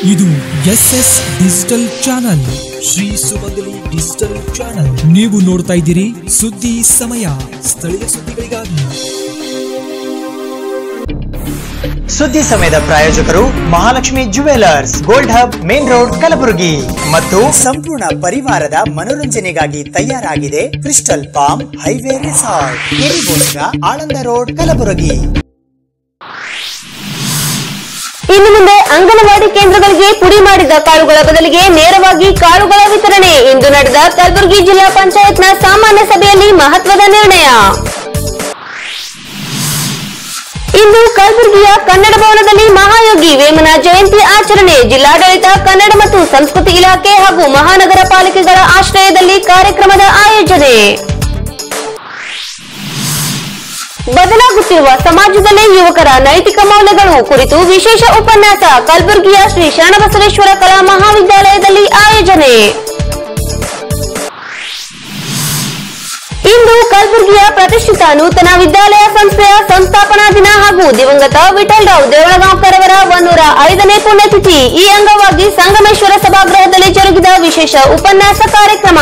ಇದು S S digital channel, Shri ಸುಮಂಗಲಿ digital channel. ನೀವು ನೋಡ್ತಾ ಇದ್ದೀರಿ ಸುದ್ದಿ ಸಮಯ, ಸ್ಥಳೀಯ ಸುದ್ದಿಗಳಿಗಾಗಿ. ಸುದ್ದಿ ಸಮಯದ ಪ್ರಾಯೋಜಕರು Mahalakshmi jewellers, gold hub, main road, Kalaburagi. ಮತ್ತು ಸಂಪೂರ್ಣ ಪರಿವಾರದ ಮನೋರಂಜನೆಗಾಗಿ ತಯಾರಾಗಿದೆ ಕ್ರಿಸ್ಟಲ್ ಪಾಮ್ ಹೈವೇ ರೆಸಾರ್ಟ್, ಕೆರಿಬೋಸ್ಗ, ಆಳಂದ ರೋಡ್, ಕಲಬುರಗಿ. ಇನ್ನು ಮುಂದೆ ಅಂಗನವಾಡಿ ಕೇಂದ್ರಗಳಿಗೆ ಪುಡಿ ಮಾಡಿದ ಕಾಳುಗಳ ಬದಲಿಗೆ ನೇರವಾಗಿ ಕಾಳುಗಳ ವಿತರಣೆ. ಇಂದು ನಡೆದ ಕಲಬುರಗಿ ಜಿಲ್ಲಾ ಪಂಚಾಯತ್ನ ಸಾಮಾನ್ಯ ಸಭೆಯಲ್ಲಿ ಮಹತ್ವದ ನಿರ್ಣಯ. ಇಂದು ಕಲಬುರಗಿಯ ಕನ್ನಡ ಭವನದಲ್ಲಿ ಮಹಾಯೋಗಿ ವೇಮನ ಜಯಂತಿ ಆಚರಣೆ. ಜಿಲ್ಲಾಡಳಿತ, ಕನ್ನಡ ಮತ್ತು ಸಂಸ್ಕೃತಿ ಇಲಾಖೆ ಹಾಗೂ ಮಹಾನಗರ ಪಾಲಿಕೆಗಳ ಆಶ್ರಯದಲ್ಲಿ ಕಾರ್ಯಕ್ರಮದ ಆಯೋಜನೆ. ಬದಲಾಗುತ್ತಿರುವ ಸಮಾಜದಲ್ಲಿ ಯುವಕರ ನೈತಿಕ ಮೌಲ್ಯಗಳು ಕುರಿತು ವಿಶೇಷ ಉಪನ್ಯಾಸ ಕಲಬುರಗಿಯ ಶ್ರೀ ಶರಣಬಸವೇಶ್ವರ ಕಲಾ ಮಹಾವಿದ್ಯಾಲಯದಲ್ಲಿ ಆಯೋಜನೆ. ಇಂದು ಕಲಬುರಗಿಯ ಪ್ರತಿಷ್ಠಿತ ನೂತನ ವಿದ್ಯಾಲಯ ಸಂಸ್ಥೆಯ ಸಂಸ್ಥಾಪನಾ ದಿನ ಹಾಗೂ ದಿವಂಗತ ವಿಠಲರಾವ್ ದೇವಳಗಾಂವ್ಕರ್ ಅವರ 105ನೇ ಪುಣ್ಯತಿಥಿ. ಈ ಅಂಗವಾಗಿ ಸಂಗಮೇಶ್ವರ ಸಭಾಗೃಹದಲ್ಲಿ ಜರುಗಿದ ವಿಶೇಷ ಉಪನ್ಯಾಸ ಕಾರ್ಯಕ್ರಮ.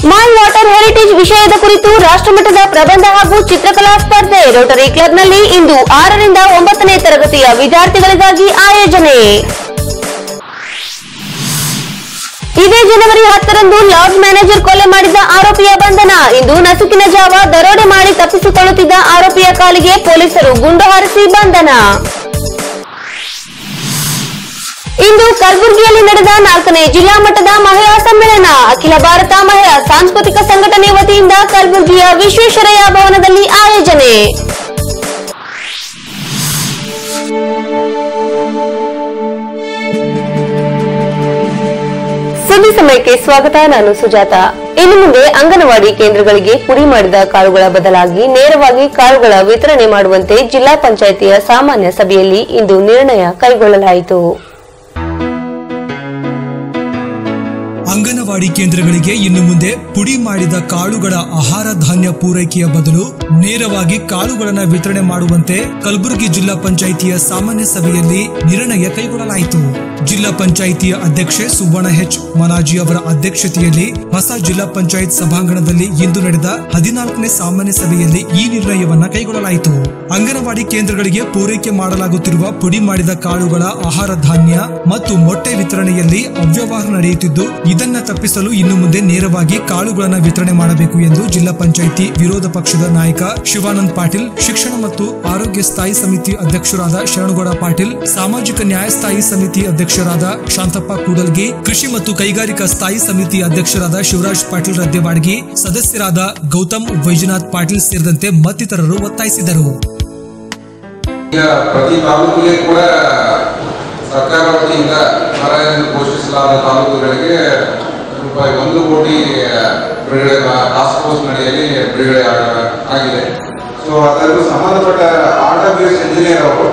ಮೈ ವಾಟರ್ ಹೆರಿಟೇಜ್ ವಿಷಯದ ಕುರಿತು ರಾಷ್ಟ್ರಮಟ್ಟದ ಪ್ರಬಂಧ ಹಾಗೂ ಚಿತ್ರಕಲಾ ಸ್ಪರ್ಧೆ ರೋಟರಿ ಕ್ಲಬ್ನಲ್ಲಿ ಇಂದು 6 ರಿಂದ 9ನೇ ತರಗತಿಯ ವಿದ್ಯಾರ್ಥಿಗಳಿಗಾಗಿ ಆಯೋಜನೆ. ಇದೇ ಜನವರಿ 10ರಂದು ಲಾಡ್ಜ್ ಮ್ಯಾನೇಜರ್ ಕೊಲೆ ಮಾಡಿದ ಆರೋಪಿಯ ಬಂಧನ. ಇಂದು ನಸುಕಿನ ಜಾವ ದರೋಡೆ ಮಾಡಿ ತಪ್ಪಿಸಿಕೊಳ್ಳುತ್ತಿದ್ದ ಆರೋಪಿಯ ಕಾಲಿಗೆ ಪೊಲೀಸರು ಗುಂಡು ಹಾರಿಸಿ ಬಂಧನ. ಇಂದು ಕಲಬುರಗಿಯಲ್ಲಿ ನಡೆದ 4ನೇ ಜಿಲ್ಲಾ ಮಟ್ಟದ ಮಹಿಳಾ ಸಮ್ಮೇಳನ. ಅಖಿಲ ಭಾರತ ಮಹಿಳಾ ಸಾಂಸ್ಕೃತಿಕ ಸಂಘಟನೆ ವತಿಯಿಂದ ಕಲಬುರಗಿಯ ವಿಶ್ವೇಶ್ವರಯ್ಯ ಭವನದಲ್ಲಿ ಆಯೋಜನೆ. ಸುದ್ದಿ ಸಮಯಕ್ಕೆ ಸ್ವಾಗತ. ನಾನು ಸುಜಾತ. ಇನ್ನು ಮುಂದೆ ಅಂಗನವಾಡಿ ಕೇಂದ್ರಗಳಿಗೆ ಪುಡಿ ಮಾಡಿದ ಕಾಳುಗಳ ಬದಲಾಗಿ ನೇರವಾಗಿ ಕಾಳುಗಳ ವಿತರಣೆ ಮಾಡುವಂತೆ ಜಿಲ್ಲಾ ಪಂಚಾಯಿತಿಯ ಸಾಮಾನ್ಯ ಸಭೆಯಲ್ಲಿ ಇಂದು ನಿರ್ಣಯ ಕೈಗೊಳ್ಳಲಾಯಿತು. ಅಂಗನವಾಡಿ ಕೇಂದ್ರಗಳಿಗೆ ಇನ್ನು ಮುಂದೆ ಪುಡಿ ಮಾಡಿದ ಕಾಳುಗಳ ಆಹಾರ ಧಾನ್ಯ ಪೂರೈಕೆಯ ಬದಲು ನೇರವಾಗಿ ಕಾಳುಗಳನ್ನು ವಿತರಣೆ ಮಾಡುವಂತೆ ಕಲಬುರಗಿ ಜಿಲ್ಲಾ ಪಂಚಾಯಿತಿಯ ಸಾಮಾನ್ಯ ಸಭೆಯಲ್ಲಿ ನಿರ್ಣಯ ಕೈಗೊಳ್ಳಲಾಯಿತು. ಜಿಲ್ಲಾ ಪಂಚಾಯಿತಿಯ ಅಧ್ಯಕ್ಷೆ ಸುವರ್ಣ ಎಚ್ ಮನಾಜಿ ಅವರ ಅಧ್ಯಕ್ಷತೆಯಲ್ಲಿ ಹೊಸ ಜಿಲ್ಲಾ ಪಂಚಾಯತ್ ಸಭಾಂಗಣದಲ್ಲಿ ಇಂದು ನಡೆದ 14ನೇ ಸಾಮಾನ್ಯ ಸಭೆಯಲ್ಲಿ ಈ ನಿರ್ಣಯವನ್ನ ಕೈಗೊಳ್ಳಲಾಯಿತು. ಅಂಗನವಾಡಿ ಕೇಂದ್ರಗಳಿಗೆ ಪೂರೈಕೆ ಮಾಡಲಾಗುತ್ತಿರುವ ಪುಡಿ ಮಾಡಿದ ಕಾಳುಗಳ ಆಹಾರ ಧಾನ್ಯ ಮತ್ತು ಮೊಟ್ಟೆ ವಿತರಣೆಯಲ್ಲಿ ಅವ್ಯವಹಾರ ನಡೆಯುತ್ತಿದ್ದು, ಇದನ್ನ ತಪ್ಪಿಸಲು ಇನ್ನು ಮುಂದೆ ನೇರವಾಗಿ ಕಾಳುಗಳನ್ನು ವಿತರಣೆ ಮಾಡಬೇಕು ಎಂದು ಜಿಲ್ಲಾ ಪಂಚಾಯಿತಿ ವಿರೋಧ ಪಕ್ಷದ ನಾಯಕ ಶಿವಾನಂದ ಪಾಟೀಲ್, ಶಿಕ್ಷಣ ಮತ್ತು ಆರೋಗ್ಯ ಸ್ಥಾಯಿ ಸಮಿತಿ ಅಧ್ಯಕ್ಷರಾದ ಶರಣಗೌಡ ಪಾಟೀಲ್, ಸಾಮಾಜಿಕ ನ್ಯಾಯ ಸ್ಥಾಯಿ ಸಮಿತಿ ಅಧ್ಯಕ್ಷರಾದ ಶಾಂತಪ್ಪ ಕೂಡಲ್ಗಿ, ಕೃಷಿ ಮತ್ತು ಕೈಗಾರಿಕಾ ಸ್ಥಾಯಿ ಸಮಿತಿ ಅಧ್ಯಕ್ಷರಾದ ಶಿವರಾಜ್ ಪಾಟೀಲ್ ರದ್ದೆವಾಡಗಿ, ಸದಸ್ಯರಾದ ಗೌತಮ್ ವೈಜನಾಥ್ ಪಾಟೀಲ್ ಸೇರಿದಂತೆ ಮತ್ತಿತರರು ಒತ್ತಾಯಿಸಿದರು. ಪ್ರತಿ ತಾಲೂಕಿಗೆ ಕೂಡ ಸರ್ಕಾರ ವತಿಯಿಂದ ಬರ ಎಂದು ಘೋಷಿಸಲಾದ ತಾಲೂಕುಗಳಿಗೆ ರೂಪಾಯಿ 1 ಕೋಟಿ ಬಿಡುಗಡೆ ಟಾಸ್ಕ್ ಫೋರ್ಸ್ ನಡೆಯಲ್ಲಿ ಬಿಡುಗಡೆ ಆಗಿದೆ. ಸೊ ಅದನ್ನು ಸಂಬಂಧಪಟ್ಟ ಆರ್ಡರ್ ಇಂಜಿನಿಯರ್ ಅವರು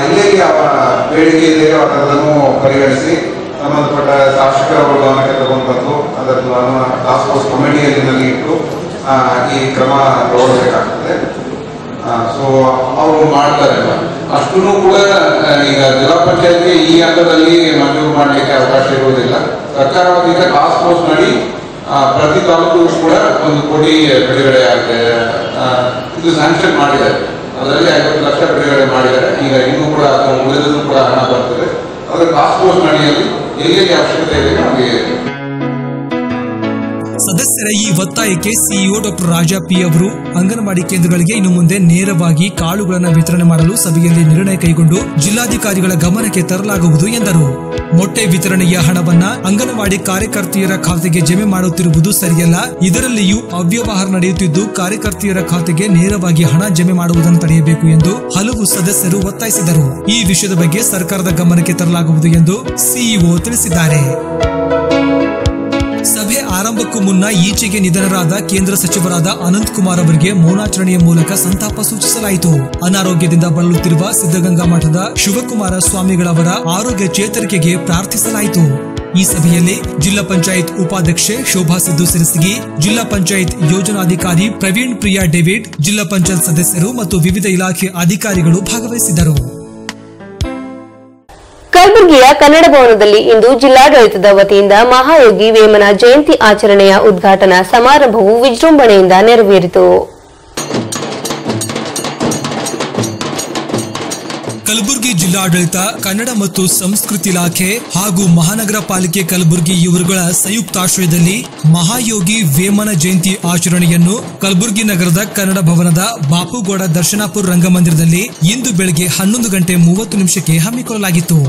ಎಲ್ಲೆಲ್ಲಿ ಅವರ ಬೇಡಿಕೆ ಇದೆ ಅದನ್ನು ಪರಿಗಣಿಸಿ ಸಂಬಂಧಪಟ್ಟ ಶಾಸಕರ ಗಮನಕ್ಕೆ ತಗೊಂಡು ಬಂದು ಅದನ್ನು ಟಾಸ್ಕ್ ಫೋರ್ಸ್ ಕಮಿಟಿಯಲ್ಲಿ ಇಟ್ಟು ಈ ಕ್ರಮ ತಗೊಳ್ಬೇಕಾಗ್ತದೆ. ಸೊ ಅವರು ಮಾಡ್ತಾರೆ. ಅಷ್ಟೂ ಕೂಡ ಈಗ ಜಿಲ್ಲಾ ಪಂಚಾಯತ್ಗೆ ಈ ಹಂತದಲ್ಲಿ ಮಂಜೂರು ಮಾಡಲಿಕ್ಕೆ ಅವಕಾಶ ಇರುವುದಿಲ್ಲ. ಸರ್ಕಾರ ವತಿಯಿಂದ ಟಾಸ್ಕ್ ಫೋರ್ಸ್ ಮಾಡಿ ಪ್ರತಿ ತಾಲೂಕು ಕೂಡ 1 ಕೋಟಿ ಬಿಡುಗಡೆ ಆಗಿದೆ. ಇದು ಸ್ಯಾಂಕ್ಷನ್ ಮಾಡಿದ್ದಾರೆ. ಅದರಲ್ಲಿ 50 ಲಕ್ಷ ಬಿಡುಗಡೆ ಮಾಡಿದ್ದಾರೆ. ಈಗ ಇನ್ನೂ ಕೂಡ ಉಳಿದದ್ದು ಕೂಡ ಹಣ ಬರ್ತದೆ. ಅದರ ಟಾಸ್ಕ್ ಫೋರ್ಸ್ ಮಾಡಿಯಲ್ಲಿ ಎಲ್ಲೆಲ್ಲಿ ಅವಶ್ಯಕತೆ ಇದೆ ನಮಗೆ. ಸದಸ್ಯರ ಈ ಒತ್ತಾಯಕ್ಕೆ ಸಿಇಒ ಡಾಕ್ಟರ್ ರಾಜಾ ಪಿ ಅವರು ಅಂಗನವಾಡಿ ಕೇಂದ್ರಗಳಿಗೆ ಇನ್ನು ಮುಂದೆ ನೇರವಾಗಿ ಕಾಳುಗಳನ್ನು ವಿತರಣೆ ಮಾಡಲು ಸಭೆಯಲ್ಲಿ ನಿರ್ಣಯ ಕೈಗೊಂಡು ಜಿಲ್ಲಾಧಿಕಾರಿಗಳ ಗಮನಕ್ಕೆ ತರಲಾಗುವುದು ಎಂದರು. ಮೊಟ್ಟೆ ವಿತರಣೆಯ ಹಣವನ್ನ ಅಂಗನವಾಡಿ ಕಾರ್ಯಕರ್ತೆಯರ ಖಾತೆಗೆ ಜಮೆ ಮಾಡುತ್ತಿರುವುದು ಸರಿಯಲ್ಲ. ಇದರಲ್ಲಿಯೂ ಅವ್ಯವಹಾರ ನಡೆಯುತ್ತಿದ್ದು, ಕಾರ್ಯಕರ್ತೆಯರ ಖಾತೆಗೆ ನೇರವಾಗಿ ಹಣ ಜಮೆ ಮಾಡುವುದನ್ನು ತಡೆಯಬೇಕು ಎಂದು ಹಲವು ಸದಸ್ಯರು ಒತ್ತಾಯಿಸಿದರು. ಈ ವಿಷಯದ ಬಗ್ಗೆ ಸರ್ಕಾರದ ಗಮನಕ್ಕೆ ತರಲಾಗುವುದು ಎಂದು ಸಿಇಒ ತಿಳಿಸಿದ್ದಾರೆ. ಸಭೆ ಆರಂಭಕ್ಕೂ ಮುನ್ನ ಈಚೆಗೆ ನಿಧನರಾದ ಕೇಂದ್ರ ಸಚಿವರಾದ ಅನಂತ್ ಕುಮಾರ್ ಅವರಿಗೆ ಮೌನಾಚರಣೆಯ ಮೂಲಕ ಸಂತಾಪ ಸೂಚಿಸಲಾಯಿತು. ಅನಾರೋಗ್ಯದಿಂದ ಬಳಲುತ್ತಿರುವ ಸಿದ್ದಗಂಗಾ ಮಠದ ಶಿವಕುಮಾರ ಸ್ವಾಮಿಗಳವರ ಆರೋಗ್ಯ ಚೇತರಿಕೆಗೆ ಪ್ರಾರ್ಥಿಸಲಾಯಿತು. ಈ ಸಭೆಯಲ್ಲಿ ಜಿಲ್ಲಾ ಪಂಚಾಯತ್ ಉಪಾಧ್ಯಕ್ಷೆ ಶೋಭಾ ಸಿದ್ದು ಸಿರಸಗಿ, ಜಿಲ್ಲಾ ಪಂಚಾಯತ್ ಯೋಜನಾಧಿಕಾರಿ ಪ್ರವೀಣ್ ಪ್ರಿಯಾ ಡೇವಿಡ್, ಜಿಲ್ಲಾ ಪಂಚಾಯತ್ ಸದಸ್ಯರು ಮತ್ತು ವಿವಿಧ ಇಲಾಖೆ ಅಧಿಕಾರಿಗಳು ಭಾಗವಹಿಸಿದ್ದರು. ಕಲಬುರಗಿಯ ಕನ್ನಡ ಭವನದಲ್ಲಿ ಇಂದು ಜಿಲ್ಲಾಡಳಿತದ ವತಿಯಿಂದ ಮಹಾಯೋಗಿ ವೇಮನ ಜಯಂತಿ ಆಚರಣೆಯ ಉದ್ಘಾಟನಾ ಸಮಾರಂಭವು ವಿಜೃಂಭಣೆಯಿಂದ ನೆರವೇರಿತು. ಕಲಬುರಗಿ ಜಿಲ್ಲಾಡಳಿತ, ಕನ್ನಡ ಮತ್ತು ಸಂಸ್ಕೃತಿ ಇಲಾಖೆ ಹಾಗೂ ಮಹಾನಗರ ಪಾಲಿಕೆ ಕಲಬುರಗಿ ಇವರುಗಳ ಸಂಯುಕ್ತಾಶ್ರಯದಲ್ಲಿ ಮಹಾಯೋಗಿ ವೇಮನ ಜಯಂತಿ ಆಚರಣೆಯನ್ನು ಕಲಬುರಗಿ ನಗರದ ಕನ್ನಡ ಭವನದ ಬಾಪುಗೌಡ ದರ್ಶನಾಪುರ ರಂಗಮಂದಿರದಲ್ಲಿ ಇಂದು ಬೆಳಗ್ಗೆ 11:30 ಹಮ್ಮಿಕೊಳ್ಳಲಾಗಿತ್ತು.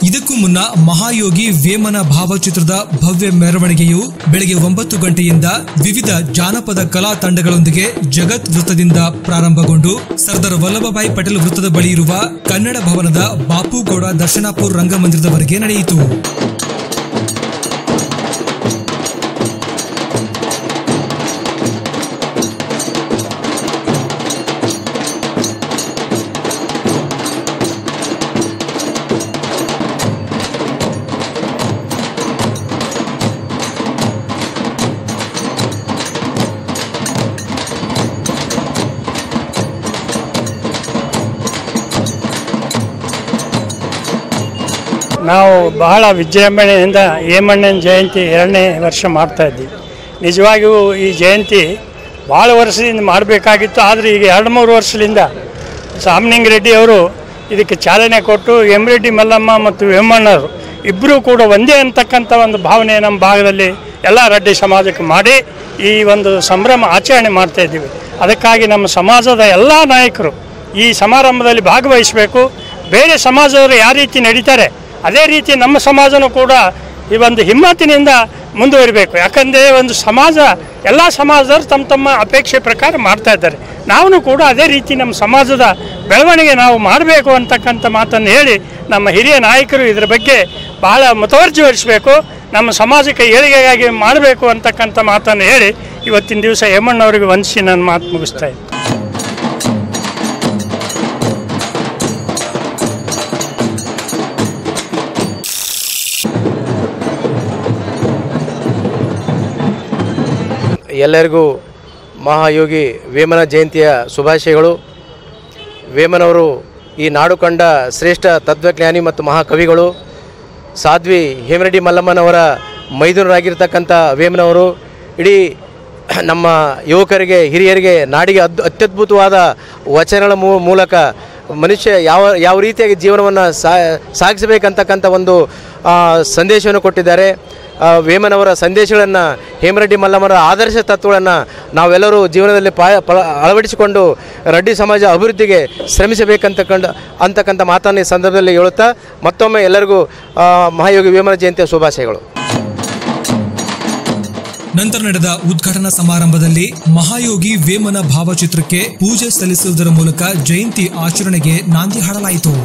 ಇದಕ್ಕೂ ಮುನ್ನ ಮಹಾಯೋಗಿ ವೇಮನ ಭಾವಚಿತ್ರದ ಭವ್ಯ ಮೆರವಣಿಗೆಯು ಬೆಳಗ್ಗೆ 9 ಗಂಟೆಯಿಂದ ವಿವಿಧ ಜಾನಪದ ಕಲಾ ತಂಡಗಳೊಂದಿಗೆ ಜಗತ್ ವೃತ್ತದಿಂದ ಪ್ರಾರಂಭಗೊಂಡು ಸರ್ದಾರ್ ವಲ್ಲಭಭಾಯಿ ಪಟೇಲ್ ವೃತ್ತದ ಬಳಿ ಇರುವ ಕನ್ನಡ ಭವನದ ಬಾಪುಗೌಡ ದರ್ಶನಾಪುರ ರಂಗಮಂದಿರದವರೆಗೆ ನಡೆಯಿತು. ನಾವು ಬಹಳ ವಿಜೃಂಭಣೆಯಿಂದ ವೇಮಣ್ಣನ ಜಯಂತಿ 2ನೇ ವರ್ಷ ಮಾಡ್ತಾ ಇದ್ದೀವಿ. ನಿಜವಾಗಿಯೂ ಈ ಜಯಂತಿ ಭಾಳ ವರ್ಷದಿಂದ ಮಾಡಬೇಕಾಗಿತ್ತು. ಆದರೆ ಈಗ 2-3 ವರ್ಷದಿಂದ ಸಾಮನಿಂಗ ರೆಡ್ಡಿ ಅವರು ಇದಕ್ಕೆ ಚಾಲನೆ ಕೊಟ್ಟು ಎಂ ರೆಡ್ಡಿ ಮಲ್ಲಮ್ಮ ಮತ್ತು ವೇಮಣ್ಣರು ಇಬ್ಬರೂ ಕೂಡ ಒಂದೇ ಅಂತಕ್ಕಂಥ ಒಂದು ಭಾವನೆ ನಮ್ಮ ಭಾಗದಲ್ಲಿ ಎಲ್ಲ ರೆಡ್ಡಿ ಸಮಾಜಕ್ಕೆ ಮಾಡಿ ಈ ಒಂದು ಸಂಭ್ರಮ ಆಚರಣೆ ಮಾಡ್ತಾ ಇದ್ದೀವಿ. ಅದಕ್ಕಾಗಿ ನಮ್ಮ ಸಮಾಜದ ಎಲ್ಲ ನಾಯಕರು ಈ ಸಮಾರಂಭದಲ್ಲಿ ಭಾಗವಹಿಸಬೇಕು. ಬೇರೆ ಸಮಾಜದವರು ಯಾವ ರೀತಿ ನಡೀತಾರೆ ಅದೇ ರೀತಿ ನಮ್ಮ ಸಮಾಜನೂ ಕೂಡ ಈ ಒಂದು ಹಿಮ್ಮತ್ತಿನಿಂದ ಮುಂದುವರಿಬೇಕು. ಯಾಕಂದರೆ ಒಂದು ಸಮಾಜ ಎಲ್ಲ ಸಮಾಜದವರು ತಮ್ಮ ತಮ್ಮ ಅಪೇಕ್ಷೆ ಪ್ರಕಾರ ಮಾಡ್ತಾ ಇದ್ದಾರೆ. ನಾವು ಕೂಡ ಅದೇ ರೀತಿ ನಮ್ಮ ಸಮಾಜದ ಬೆಳವಣಿಗೆ ನಾವು ಮಾಡಬೇಕು ಅಂತಕ್ಕಂಥ ಮಾತನ್ನು ಹೇಳಿ ನಮ್ಮ ಹಿರಿಯ ನಾಯಕರು ಇದರ ಬಗ್ಗೆ ಬಹಳ ಮುತುವರ್ಜಿ ವಹಿಸಬೇಕು, ನಮ್ಮ ಸಮಾಜಕ್ಕೆ ಏಳಿಗೆಗಾಗಿ ಮಾಡಬೇಕು ಅಂತಕ್ಕಂಥ ಮಾತನ್ನು ಹೇಳಿ ಇವತ್ತಿನ ದಿವಸ ವೇಮಣ್ಣವರಿಗೆ ವಂದಿಸಿ ನಾನು ಮಾತು ಮುಗಿಸ್ತಾ ಇದ್ದೀನಿ. ಎಲ್ಲರಿಗೂ ಮಹಾಯೋಗಿ ವೇಮನ ಜಯಂತಿಯ ಶುಭಾಶಯಗಳು. ವೇಮನವರು ಈ ನಾಡು ಕಂಡ ಶ್ರೇಷ್ಠ ತತ್ವಜ್ಞಾನಿ ಮತ್ತು ಮಹಾಕವಿಗಳು. ಸಾಧ್ವಿ ಹೇಮರೆಡ್ಡಿ ಮಲ್ಲಮ್ಮನವರ ಮೈದುನರಾಗಿರ್ತಕ್ಕಂಥ ವೇಮನವರು ಇಡೀ ನಮ್ಮ ಯುವಕರಿಗೆ, ಹಿರಿಯರಿಗೆ, ನಾಡಿಗೆ ಅತ್ಯದ್ಭುತವಾದ ವಚನಗಳ ಮೂಲಕ ಮನುಷ್ಯ ಯಾವ ರೀತಿಯಾಗಿ ಜೀವನವನ್ನು ಸಾಗಿಸಬೇಕಂತಕ್ಕಂಥ ಒಂದು ಸಂದೇಶವನ್ನು ಕೊಟ್ಟಿದ್ದಾರೆ. ವೇಮನವರ ಸಂದೇಶಗಳನ್ನು, ಹೇಮರೆಡ್ಡಿ ಮಲ್ಲಮ್ಮರ ಆದರ್ಶ ತತ್ವಗಳನ್ನು ನಾವೆಲ್ಲರೂ ಜೀವನದಲ್ಲಿ ಅಳವಡಿಸಿಕೊಂಡು ರೆಡ್ಡಿ ಸಮಾಜ ಅಭಿವೃದ್ಧಿಗೆ ಶ್ರಮಿಸಬೇಕಂತಕ್ಕಂಥ ಮಾತನ್ನು ಈ ಸಂದರ್ಭದಲ್ಲಿ ಹೇಳುತ್ತಾ ಮತ್ತೊಮ್ಮೆ ಎಲ್ಲರಿಗೂ ಮಹಾಯೋಗಿ ವೇಮನ ಜಯಂತಿಯ ಶುಭಾಶಯಗಳು. ನಂತರ ನಡೆದ ಉದ್ಘಾಟನಾ ಸಮಾರಂಭದಲ್ಲಿ ಮಹಾಯೋಗಿ ವೇಮನ ಭಾವಚಿತ್ರಕ್ಕೆ ಪೂಜೆ ಸಲ್ಲಿಸುವುದರ ಮೂಲಕ ಜಯಂತಿ ಆಚರಣೆಗೆ ನಾಂದಿ ಹಾಡಲಾಯಿತು.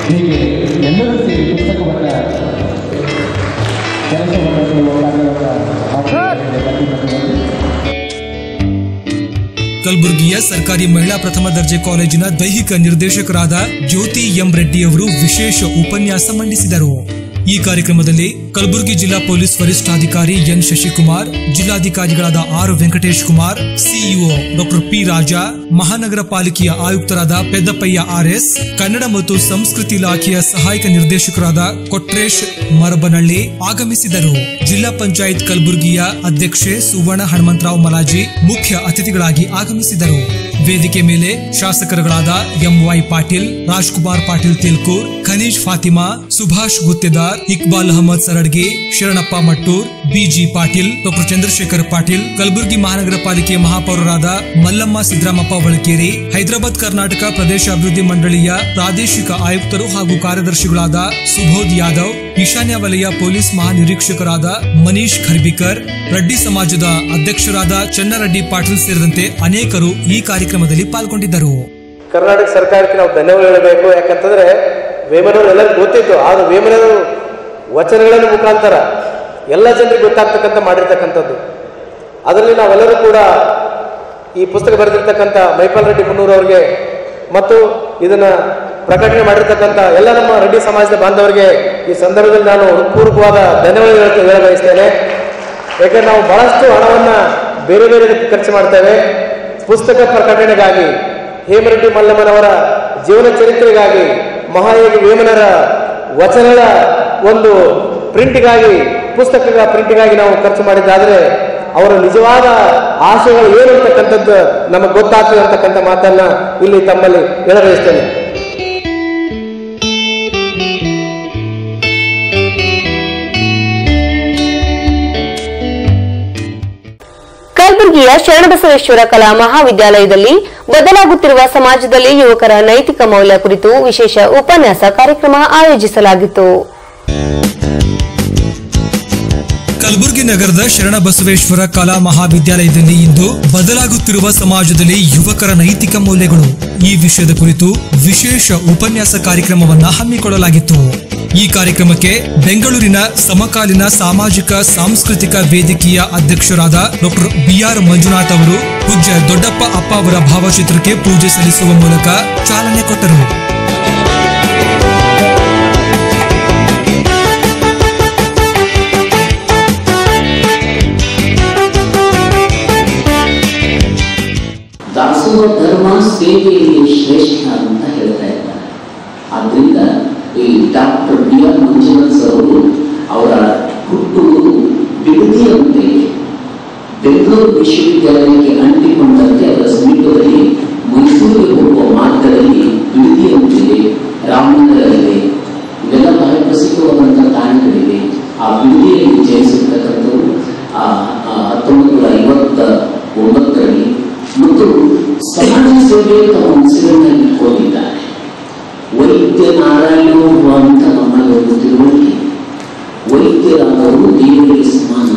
ಹೀಗೆ ಎಲ್ಲರೂ ಸೇರಿ ಪುಸ್ತಕವನ್ನು ಕಲಬುರಗಿಯ ಸರ್ಕಾರಿ ಮಹಿಳಾ ಪ್ರಥಮ ದರ್ಜೆ ಕಾಲೇಜಿನ ದೈಹಿಕ ನಿರ್ದೇಶಕರಾದ ಜ್ಯೋತಿ ಎಂ ರೆಡ್ಡಿಯವರು ವಿಶೇಷ ಉಪನ್ಯಾಸ ಮಂಡಿಸಿದರು. ಈ ಕಾರ್ಯಕ್ರಮದಲ್ಲಿ ಕಲಬುರಗಿ ಜಿಲ್ಲಾ ಪೊಲೀಸ್ ವರಿಷ್ಠಾಧಿಕಾರಿ ಎನ್ ಶಶಿಕುಮಾರ್, ಜಿಲ್ಲಾಧಿಕಾರಿಗಳಾದ R Venkatesh Kumar, CEO doctor P Raja, ಮಹಾನಗರ ಪಾಲಿಕೆಯ ಆಯುಕ್ತರಾದ ಪೆದ್ದಪ್ಪಯ್ಯ ಆರ್ಎಸ್, ಕನ್ನಡ ಮತ್ತು ಸಂಸ್ಕೃತಿ ಇಲಾಖೆಯ ಸಹಾಯಕ ನಿರ್ದೇಶಕರಾದ ಕೊಟ್ರೇಶ್ ಮರಬನಹಳ್ಳಿ ಆಗಮಿಸಿದರು. ಜಿಲ್ಲಾ ಪಂಚಾಯತ್ ಕಲಬುರಗಿಯ ಅಧ್ಯಕ್ಷೆ ಸುವರ್ಣ ಹನುಮಂತರಾವ್ ಮಲಾಜಿ ಮುಖ್ಯ ಅತಿಥಿಗಳಾಗಿ ಆಗಮಿಸಿದರು. ವೇದಿಕೆ ಮೇಲೆ ಶಾಸಕರುಗಳಾದ M Y Patil, Rajkumar Patil Telkur, Kaneez Fatima, Subhash Guttedar, Iqbal Ahmed Saradgi, Sharanappa Mattur, B G Patil, doctor Chandrashekhar Patil, Kalaburagi ಮಹಾನಗರ ಪಾಲಿಕೆ ಮಹಾಪೌರರಾದ ಮಲ್ಲಮ್ಮ ಸಿದ್ದರಾಮಪ್ಪ ವಳಕೇರಿ, ಹೈದರಾಬಾದ್ ಕರ್ನಾಟಕ ಪ್ರದೇಶ ಅಭಿವೃದ್ಧಿ ಮಂಡಳಿಯ ಪ್ರಾದೇಶಿಕ ಆಯುಕ್ತರು ಹಾಗೂ ಕಾರ್ಯದರ್ಶಿಗಳಾದ ಸುಬೋಧ್ ಯಾದವ್, ಈಶಾನ್ಯ ವಲಯ ಪೊಲೀಸ್ ಮಹಾನಿರೀಕ್ಷಕರಾದ ಮನೀಶ್ ಖರ್ಬಿಕರ್, ರೆಡ್ಡಿ ಸಮಾಜದ ಅಧ್ಯಕ್ಷರಾದ ಚನ್ನರೆಡ್ಡಿ ಪಾಟೀಲ್ ಸೇರಿದಂತೆ ಅನೇಕರು ಈ ಕಾರ್ಯಕ್ರಮದಲ್ಲಿ ಪಾಲ್ಗೊಂಡಿದ್ದರು. ಕರ್ನಾಟಕ ಸರ್ಕಾರಕ್ಕೆ ನಾವು ಧನ್ಯವಾದ ಹೇಳಬೇಕು. ಯಾಕಂತಂದ್ರೆ ವೇಮನವರು ಎಲ್ಲರಿಗೂ ಗೊತ್ತಿತ್ತು, ಆದ್ರೆ ವೇಮನವರು ವಚನಗಳ ಮುಖಾಂತರ ಎಲ್ಲ ಜನರಿಗೆ ಗೊತ್ತಾಗ್ತಕ್ಕಂಥ ಮಾಡಿರ್ತಕ್ಕಂಥದ್ದು. ಅದರಲ್ಲಿ ನಾವೆಲ್ಲರೂ ಕೂಡ ಈ ಪುಸ್ತಕ ಬರೆದಿರ್ತಕ್ಕಂಥ ಮೈಪಾಲ್ ರೆಡ್ಡಿ ಮುನ್ನೂರು ಅವರಿಗೆ ಮತ್ತು ಇದನ್ನ ಪ್ರಕಟಣೆ ಮಾಡಿರ್ತಕ್ಕಂಥ ಎಲ್ಲ ನಮ್ಮ ರೆಡ್ಡಿ ಸಮಾಜದ ಬಾಂಧವರಿಗೆ ಈ ಸಂದರ್ಭದಲ್ಲಿ ನಾನು ಹೃತ್ಪೂರ್ವಕವಾದ ಧನ್ಯವಾದಗಳು ಹೇಳ ಬಯಸ್ತೇನೆ. ಯಾಕಂದ್ರೆ ನಾವು ಬಹಳಷ್ಟು ಹಣವನ್ನ ಬೇರೆ ಬೇರೆ ಖರ್ಚು ಮಾಡ್ತೇವೆ. ಪುಸ್ತಕ ಪ್ರಕಟಣೆಗಾಗಿ, ಹೇಮರೆಡ್ಡಿ ಮಲ್ಲಮ್ಮನವರ ಜೀವನ ಚರಿತ್ರೆಗಾಗಿ, ಮಹಾಯೋಗಿ ವೇಮನರ ವಚನಗಳ ಒಂದು ಪ್ರಿಂಟ್ಗಾಗಿ, ಪುಸ್ತಕಗಳ ಪ್ರಿಂಟ್ಗಾಗಿ ನಾವು ಖರ್ಚು ಮಾಡಿದ್ದಾದ್ರೆ ಅವರ ನಿಜವಾದ ಆಶಯಗಳು ಏನು ಅಂತಕ್ಕಂಥದ್ದು ನಮಗೆ ಗೊತ್ತಾಗ್ತದೆ ಅಂತಕ್ಕಂಥ ಮಾತನ್ನ ಇಲ್ಲಿ ತಮ್ಮಲ್ಲಿ ಹೇಳಬಯಸ್ತೇನೆ. ಕಲಬುರಗಿಯ ಶರಣಬಸವೇಶ್ವರ ಕಲಾ ಮಹಾವಿದ್ಯಾಲಯದಲ್ಲಿ ಬದಲಾಗುತ್ತಿರುವ ಸಮಾಜದಲ್ಲಿ ಯುವಕರ ನೈತಿಕ ಮೌಲ್ಯ ಕುರಿತು ವಿಶೇಷ ಉಪನ್ಯಾಸ ಕಾರ್ಯಕ್ರಮ ಆಯೋಜಿಸಲಾಗಿತ್ತು. ಕಲಬುರಗಿ ನಗರದ ಶರಣಬಸವೇಶ್ವರ ಕಲಾ ಮಹಾವಿದ್ಯಾಲಯದಲ್ಲಿ ಇಂದು ಬದಲಾಗುತ್ತಿರುವ ಸಮಾಜದಲ್ಲಿ ಯುವಕರ ನೈತಿಕ ಮೌಲ್ಯಗಳು ಈ ವಿಷಯದ ಕುರಿತು ವಿಶೇಷ ಉಪನ್ಯಾಸ ಕಾರ್ಯಕ್ರಮವನ್ನ ಹಮ್ಮಿಕೊಳ್ಳಲಾಗಿತ್ತು. ಈ ಕಾರ್ಯಕ್ರಮಕ್ಕೆ ಬೆಂಗಳೂರಿನ ಸಮಕಾಲೀನ ಸಾಮಾಜಿಕ ಸಾಂಸ್ಕೃತಿಕ ವೇದಿಕೆಯ ಅಧ್ಯಕ್ಷರಾದ ಡಾಕ್ಟರ್ ಬಿಆರ್ ಮಂಜುನಾಥ್ ಅವರು ಪೂಜ್ಯ ದೊಡ್ಡಪ್ಪ ಅಪ್ಪ ಅವರ ಭಾವಚಿತ್ರಕ್ಕೆ ಪೂಜೆ ಸಲ್ಲಿಸುವ ಮೂಲಕ ಚಾಲನೆ ಕೊಟ್ಟರು. ದಾಸೋಹ ಧರ್ಮ ಸೇವೆಯಲ್ಲಿ ಶ್ರೇಷ್ಠ ಅಂತ ಹೇಳ್ತಾ ಇದ್ದಾರೆ. ಆದ್ರಿಂದ ಈ ಡಾಕ್ಟರ್ ಬಿ ಆರ್ ಮಂಜುನಾಥ್ ಅವರು ಅವರ ಹುಟ್ಟುವುದು ಬಿಡದಿಯಂತೆ ಬೆಂಗಳೂರು ವಿಶ್ವವಿದ್ಯಾಲಯಕ್ಕೆ ಅಂಟಿಕೊಂಡಂತೆ ಅದರ ಸಮೀಪದಲ್ಲಿ ಮೈಸೂರಿಗೆ ಹೋಗುವ ಮಾರ್ಗದಲ್ಲಿ ಬಿಡದಿಯಂತಿದೆ, ರಾಮನಗರವಿದೆ, ಇವೆಲ್ಲ ಬಹಳ ಪ್ರಸಿದ್ಧವಾದಂತಹ ತಾಣಗಳಿವೆ. ಆ ಬಿಡದಿಯಲ್ಲಿ ಜಯಿಸಿರ್ತಕ್ಕಂಥವು 1959ರಲ್ಲಿ ಮತ್ತು ಸಮಾಜ ಸೇವೆ ತಮ್ಮ ಉಸಿರನ್ನು ಇಟ್ಕೊಂಡಿದ್ದಾರೆ. ವೈದ್ಯ ನಾರಾಯಣರು ಅಂತ ನಮ್ಮಲ್ಲಿ ಒಂದು ತಿಳುವಳಿಕೆ. ವೈದ್ಯರಾದವರು ದೇವರಿಗೆ ಸಮಾನ.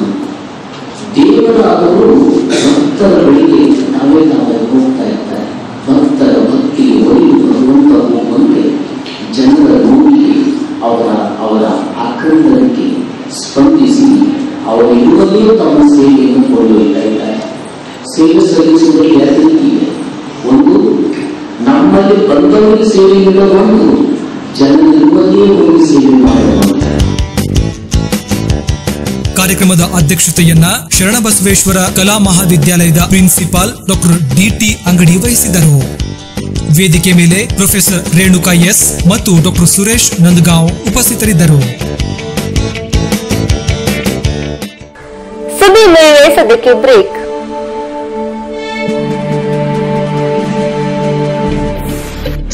ದೇವರಾದವರು ಭಕ್ತರ ಬಳಿಗೆ ತಾವೇ ಹೋಗ್ತಾ ಇರ್ತಾರೆ. ಭಕ್ತರ ಭಕ್ತಿಗೆ ಒಲಿದು ಭಗವಂತ ಹೋಗುವಂತೆ ಜನರ ನೋವಿಗೆ ಅವರ ಆಕ್ರಂದನಕ್ಕೆ ಸ್ಪಂದಿಸಿ ಅವರು ಇರುವಲ್ಲಿಯೂ ತಮ್ಮ ಸೇವೆಯನ್ನು ಕೊಳ್ಳುತ್ತಾ ಇದ್ದಾರೆ. ಸೇವೆ ಸಲ್ಲಿಸುವುದರಲ್ಲಿ ಎರಡು ರೀತಿ ಇದೆ. ಒಂದು, ನಮ್ಮಲ್ಲಿ ಬಂದವರಿಗೆ ಸೇವೆ ನೀಡಬಹುದು, ಜನರಿರುವಲ್ಲಿಯೇ ಹೋಗಿ ಸೇವೆ ಮಾಡಬಹುದು. ಕಾರ್ಯಕ್ರಮದ ಅಧ್ಯಕ್ಷತೆಯನ್ನ ಶರಣಬಸವೇಶ್ವರ ಕಲಾ ಮಹಾವಿದ್ಯಾಲಯದ ಪ್ರಿನ್ಸಿಪಾಲ್ ಡಾಕ್ಟರ್ ಡಿಟಿ ಅಂಗಡಿ ವಹಿಸಿದರು. ವೇದಿಕೆ ಮೇಲೆ ಪ್ರೊಫೆಸರ್ ರೇಣುಕಾ ಎಸ್ ಮತ್ತು ಡಾಕ್ಟರ್ ಸುರೇಶ್ ನಂದಗಾಂವ್ ಉಪಸ್ಥಿತರಿದ್ದರು. ಸುದ್ದಿ ವೇಳೆ ಸದ್ಯಕ್ಕೆ ಬ್ರೇಕ್.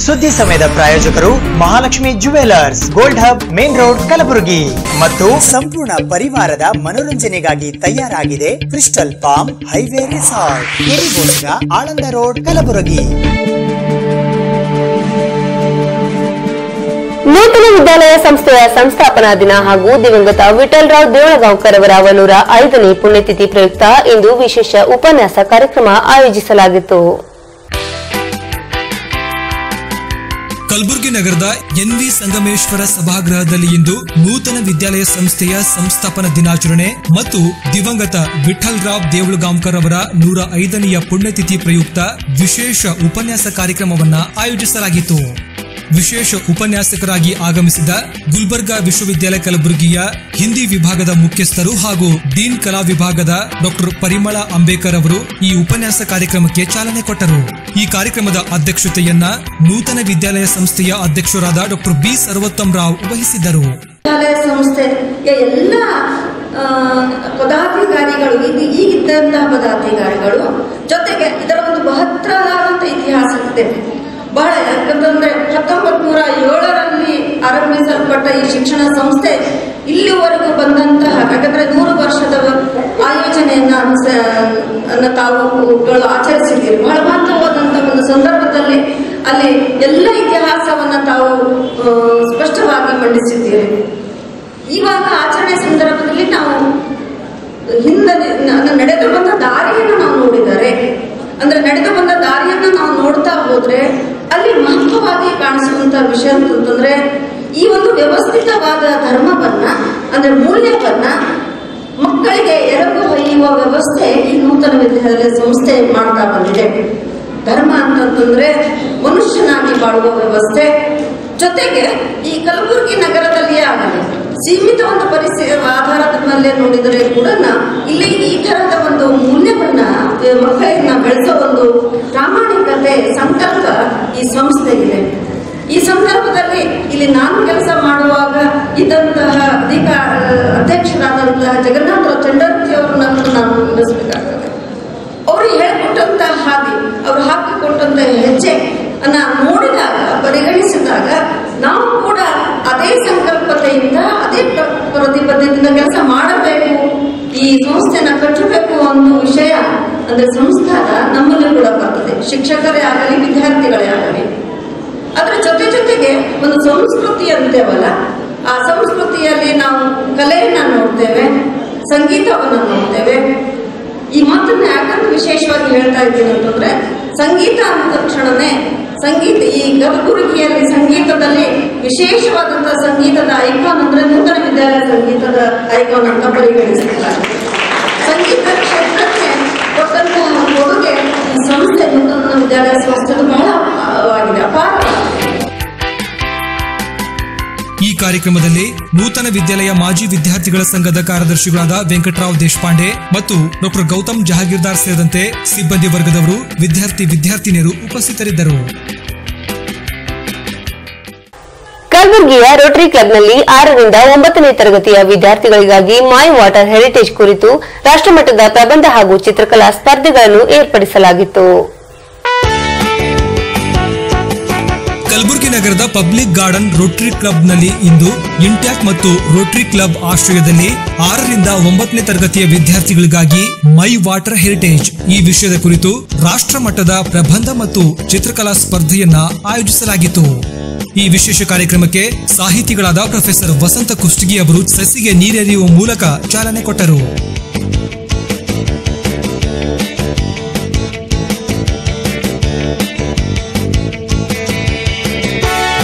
ಸುದ್ದಿ ಸಮಯದ ಪ್ರಾಯೋಜಕರು Mahalakshmi jewellers, gold hub, main road, Kalaburagi ಮತ್ತು ಸಂಪೂರ್ಣ ಪರಿವಾರದ ಮನೋರಂಜನೆಗಾಗಿ ತಯಾರಾಗಿದೆ ಕ್ರಿಸ್ಟಲ್ ಪಾಮ್ ಹೈವೇ ರೆಸಾರ್ಟ್, ಕೆರಿಬೋಸ್ಗ, ಆಳಂದ ರೋಡ್, ಕಲಬುರಗಿ. ನೂತನ ವಿದ್ಯಾಲಯ ಸಂಸ್ಥೆಯ ಸಂಸ್ಥಾಪನಾ ದಿನ ಹಾಗೂ ದಿವಂಗತ ವಿಠಲರಾವ್ ದೇವಳಗಾಂವ್ಕರ್ ಅವರ 105ನೇ ಪುಣ್ಯತಿಥಿ ಪ್ರಯುಕ್ತ ಇಂದು ವಿಶೇಷ ಉಪನ್ಯಾಸ ಕಾರ್ಯಕ್ರಮ ಆಯೋಜಿಸಲಾಗಿತ್ತು. ಕಲಬುರಗಿ ನಗರದ ಎನ್ವಿ ಸಂಗಮೇಶ್ವರ ಸಭಾಗೃಹದಲ್ಲಿ ಇಂದು ನೂತನ ವಿದ್ಯಾಲಯ ಸಂಸ್ಥೆಯ ಸಂಸ್ಥಾಪನಾ ದಿನಾಚರಣೆ ಮತ್ತು ದಿವಂಗತ ವಿಠಲರಾವ್ ದೇವಳಗಾಂವ್ಕರ್ ಅವರ 105ನೆಯ ಪುಣ್ಯತಿಥಿ ಪ್ರಯುಕ್ತ ವಿಶೇಷ ಉಪನ್ಯಾಸ ಕಾರ್ಯಕ್ರಮವನ್ನ ಆಯೋಜಿಸಲಾಗಿತ್ತು. ವಿಶೇಷ ಉಪನ್ಯಾಸಕರಾಗಿ ಆಗಮಿಸಿದ ಗುಲ್ಬರ್ಗಾ ವಿಶ್ವವಿದ್ಯಾಲಯ ಕಲಬುರಗಿಯ ಹಿಂದಿ ವಿಭಾಗದ ಮುಖ್ಯಸ್ಥರು ಹಾಗೂ ಡೀನ್ ಕಲಾ ವಿಭಾಗದ ಡಾಕ್ಟರ್ ಪರಿಮಳ ಅಂಬೇಕರ್ ಅವರು ಈ ಉಪನ್ಯಾಸ ಕಾರ್ಯಕ್ರಮಕ್ಕೆ ಚಾಲನೆ ಕೊಟ್ಟರು. ಈ ಕಾರ್ಯಕ್ರಮದ ಅಧ್ಯಕ್ಷತೆಯನ್ನ ನೂತನ ವಿದ್ಯಾಲಯ ಸಂಸ್ಥೆಯ ಅಧ್ಯಕ್ಷರಾದ ಡಾಕ್ಟರ್ ಬಿ ಸರ್ವೋತ್ತಮ್ ರಾವ್ ವಹಿಸಿದ್ದರು. ವಿದ್ಯಾಲಯ ಸಂಸ್ಥೆಯ ಎಲ್ಲ ಪದಾಧಿಕಾರಿಗಳು, ಈಗಿದ್ದಂತಹ ಪದಾಧಿಕಾರಿಗಳು ಜೊತೆಗೆ ಇದರ ಒಂದು ಮಹತ್ತರವಾದಂತ ಇತಿಹಾಸ ಇದೆ ಬಹಳ. ಯಾಕಂತಂದ್ರೆ 1907ರಲ್ಲಿ ಆರಂಭಿಸಲ್ಪಟ್ಟ ಈ ಶಿಕ್ಷಣ ಸಂಸ್ಥೆ ಇಲ್ಲಿವರೆಗೂ ಬಂದಂತಹ, ಯಾಕಂದ್ರೆ 100 ವರ್ಷದ ಆಯೋಜನೆಯನ್ನ ತಾವುಗಳು ಆಚರಿಸಿದ್ದೀರಿ. ಬಹಳ ಮಹತ್ವವಾದಂತಹ ಒಂದು ಸಂದರ್ಭದಲ್ಲಿ ಅಲ್ಲಿ ಎಲ್ಲ ಇತಿಹಾಸವನ್ನ ತಾವು ಸ್ಪಷ್ಟವಾಗಿ ಮಂಡಿಸಿದ್ದೀರಿ. ಇವಾಗ ಆಚರಣೆ ಸಂದರ್ಭದಲ್ಲಿ ನಾವು ಹಿಂದೆ ನಡೆದು ಬಂದ ದಾರಿಯನ್ನು ನಾವು ನೋಡಿದರೆ, ಅಂದ್ರೆ ನಡೆದು ಬಂದ ದಾರಿಯನ್ನು ನಾವು ನೋಡ್ತಾ ಹೋದ್ರೆ ಅಲ್ಲಿ ಮಹತ್ವವಾಗಿ ಕಾಣಿಸುವಂತ ವಿಷಯ ಅಂತಂದ್ರೆ ಈ ಒಂದು ವ್ಯವಸ್ಥಿತವಾದ ಧರ್ಮವನ್ನ, ಅಂದ್ರೆ ಮೂಲ್ಯವನ್ನ ಮಕ್ಕಳಿಗೆ ಎರಗು ಹೊಯ್ಯುವ ವ್ಯವಸ್ಥೆ ಈ ನೂತನ ವಿದ್ಯಾಲಯ ಸಂಸ್ಥೆ ಮಾಡ್ತಾ ಬಂದಿದೆ. ಧರ್ಮ ಅಂತಂದ್ರೆ ಮನುಷ್ಯನಾಗಿ ಬಾಳುವ ವ್ಯವಸ್ಥೆ. ಜೊತೆಗೆ ಈ ಕಲಬುರಗಿ ನಗರದಲ್ಲಿಯೇ ಆಗಲಿ ಸೀಮಿತ ಒಂದು ಪರಿಸ್ಥಿತಿ ಆಧಾರದ ಮೇಲೆ ನೋಡಿದರೆ ಕೂಡ ಇಲ್ಲಿ ಈ ತರದ ಒಂದು ಮೂಲ್ಯವನ್ನ ಮಕ್ಕಳನ್ನ ಬೆಳೆಸೋ ಒಂದು ಪ್ರಾಮಾಣಿಕತೆ ಸಂಕಲ್ಪ ಈ ಸಂಸ್ಥೆಗಿದೆ. ಈ ಸಂದರ್ಭದಲ್ಲಿ ಇಲ್ಲಿ ನಾನು ಕೆಲಸ ಮಾಡುವಾಗ ಇದ್ದಂತಹ ಅಧ್ಯಕ್ಷರಾದಂತಹ ಜಗನ್ನಾಥರಾವ್ ಚಂಡರ್ತಿ ಅವ್ರನ್ನ ನಾನು ಗಮನಿಸಬೇಕಾಗ್ತದೆ. ಅವರು ಹೇಳಿಕೊಟ್ಟಂತಹ ಹಾದಿ, ಅವರು ಹಾಕಿಕೊಟ್ಟಂತಹ ಹೆಜ್ಜೆ ಅನ್ನ ನೋಡಿದಾಗ ಪರಿಗಣಿಸಿದಾಗ ನಾವು ಕೂಡ ಅದೇ ಸಂಕಲ್ಪತೆಯಿಂದ ಅದೇ ಪ್ರತಿಬದ್ಧತೆಯಿಂದ ಕೆಲಸ ಮಾಡಬೇಕು, ಈ ಸಂಸ್ಥೆನ ಕಟ್ಟಬೇಕು ಅನ್ನೋ ವಿಷಯ ಅಂದ್ರೆ ಸಂಸ್ಕಾರ ನಮ್ಮಲ್ಲಿ ಕೂಡ ಬರ್ತದೆ. ಶಿಕ್ಷಕರೇ ಆಗಲಿ ವಿದ್ಯಾರ್ಥಿಗಳೇ ಆಗಲಿ. ಅದರ ಜೊತೆಗೆ ಒಂದು ಸಂಸ್ಕೃತಿ ಅಂತೇವಲ್ಲ, ಆ ಸಂಸ್ಕೃತಿಯಲ್ಲಿ ನಾವು ಕಲೆಯನ್ನ ನೋಡ್ತೇವೆ, ಸಂಗೀತವನ್ನು ನೋಡ್ತೇವೆ. ಈ ಮಾತನ್ನ ಯಾಕಂದ್ರೆ ವಿಶೇಷವಾಗಿ ಹೇಳ್ತಾ ಇದ್ದೀನಿ ಅಂತಂದ್ರೆ ಸಂಗೀತ ಅಂದ ತಕ್ಷಣನೇ ಸಂಗೀತ ಈ ಕಲಬುರಗಿಯಲ್ಲಿ ಸಂಗೀತದಲ್ಲಿ ವಿಶೇಷವಾದಂತಹ ಸಂಗೀತದ ಐಕಾನ್ ಅಂದ್ರೆ ನೂತನ ವಿದ್ಯಾಲಯ ಸಂಗೀತದ ಐಕಾನ್ ಅಂತ ಪರಿಗಣಿಸಿದ್ದಾರೆ. ಸಂಗೀತ ಕ್ಷೇತ್ರಕ್ಕೆ ಕೊಟ್ಟಂತಹ ಕೊಡುಗೆ ಈ ಸಂಸ್ಥೆ ನೂತನ ವಿದ್ಯಾಲಯ ಸಂಸ್ಥೆದು ಬಹಳವಾಗಿದೆ, ಅಪಾರ. ಈ ಕಾರ್ಯಕ್ರಮದಲ್ಲಿ ನೂತನ ವಿದ್ಯಾಲಯ ಮಾಜಿ ವಿದ್ಯಾರ್ಥಿಗಳ ಸಂಘದ ಕಾರ್ಯದರ್ಶಿಗಳಾದ ವೆಂಕಟರಾವ್ ದೇಶಪಾಂಡೆ ಮತ್ತು ಡಾಕ್ಟರ್ ಗೌತಮ್ ಜಹಾಗೀರ್ದಾರ್ ಸೇರಿದಂತೆ ಸಿಬ್ಬಂದಿ ವರ್ಗದವರು, ವಿದ್ಯಾರ್ಥಿನಿಯರು ಉಪಸ್ಥಿತರಿದ್ದರು. ಕಲಬುರಗಿಯ ರೋಟರಿ ಕ್ಲಬ್ನಲ್ಲಿ 6ರಿಂದ 9ನೇ ತರಗತಿಯ ವಿದ್ಯಾರ್ಥಿಗಳಿಗಾಗಿ ಮೈ ವಾಟರ್ ಹೆರಿಟೇಜ್ ಕುರಿತು ರಾಷ್ಟ್ರಮಟ್ಟದ ಪ್ರಬಂಧ ಹಾಗೂ ಚಿತ್ರಕಲಾ ಸ್ಪರ್ಧೆಗಳನ್ನು ಏರ್ಪಡಿಸಲಾಗಿತ್ತು. ಕಲಬುರಗಿ ನಗರದ ಪಬ್ಲಿಕ್ ಗಾರ್ಡನ್ ರೋಟರಿ ಕ್ಲಬ್ನಲ್ಲಿ ಇಂದು ಇಂಟ್ಯಾಕ್ ಮತ್ತು ರೋಟರಿ ಕ್ಲಬ್ ಆಶ್ರಯದಲ್ಲಿ 6ರಿಂದ 9ನೇ ತರಗತಿಯ ವಿದ್ಯಾರ್ಥಿಗಳಿಗಾಗಿ ಮೈ ವಾಟರ್ ಹೆರಿಟೇಜ್ ಈ ವಿಷಯದ ಕುರಿತು ರಾಷ್ಟ್ರ ಮಟ್ಟದ ಪ್ರಬಂಧ ಮತ್ತು ಚಿತ್ರಕಲಾ ಸ್ಪರ್ಧೆಯನ್ನ ಆಯೋಜಿಸಲಾಗಿತ್ತು. ಈ ವಿಶೇಷ ಕಾರ್ಯಕ್ರಮಕ್ಕೆ ಸಾಹಿತಿಗಳಾದ ಪ್ರೊಫೆಸರ್ ವಸಂತ ಕುಷ್ಟಗಿ ಅವರು ಸಸಿಗೆ ನೀರೆರೆಯುವ ಮೂಲಕ ಚಾಲನೆ ಕೊಟ್ಟರು.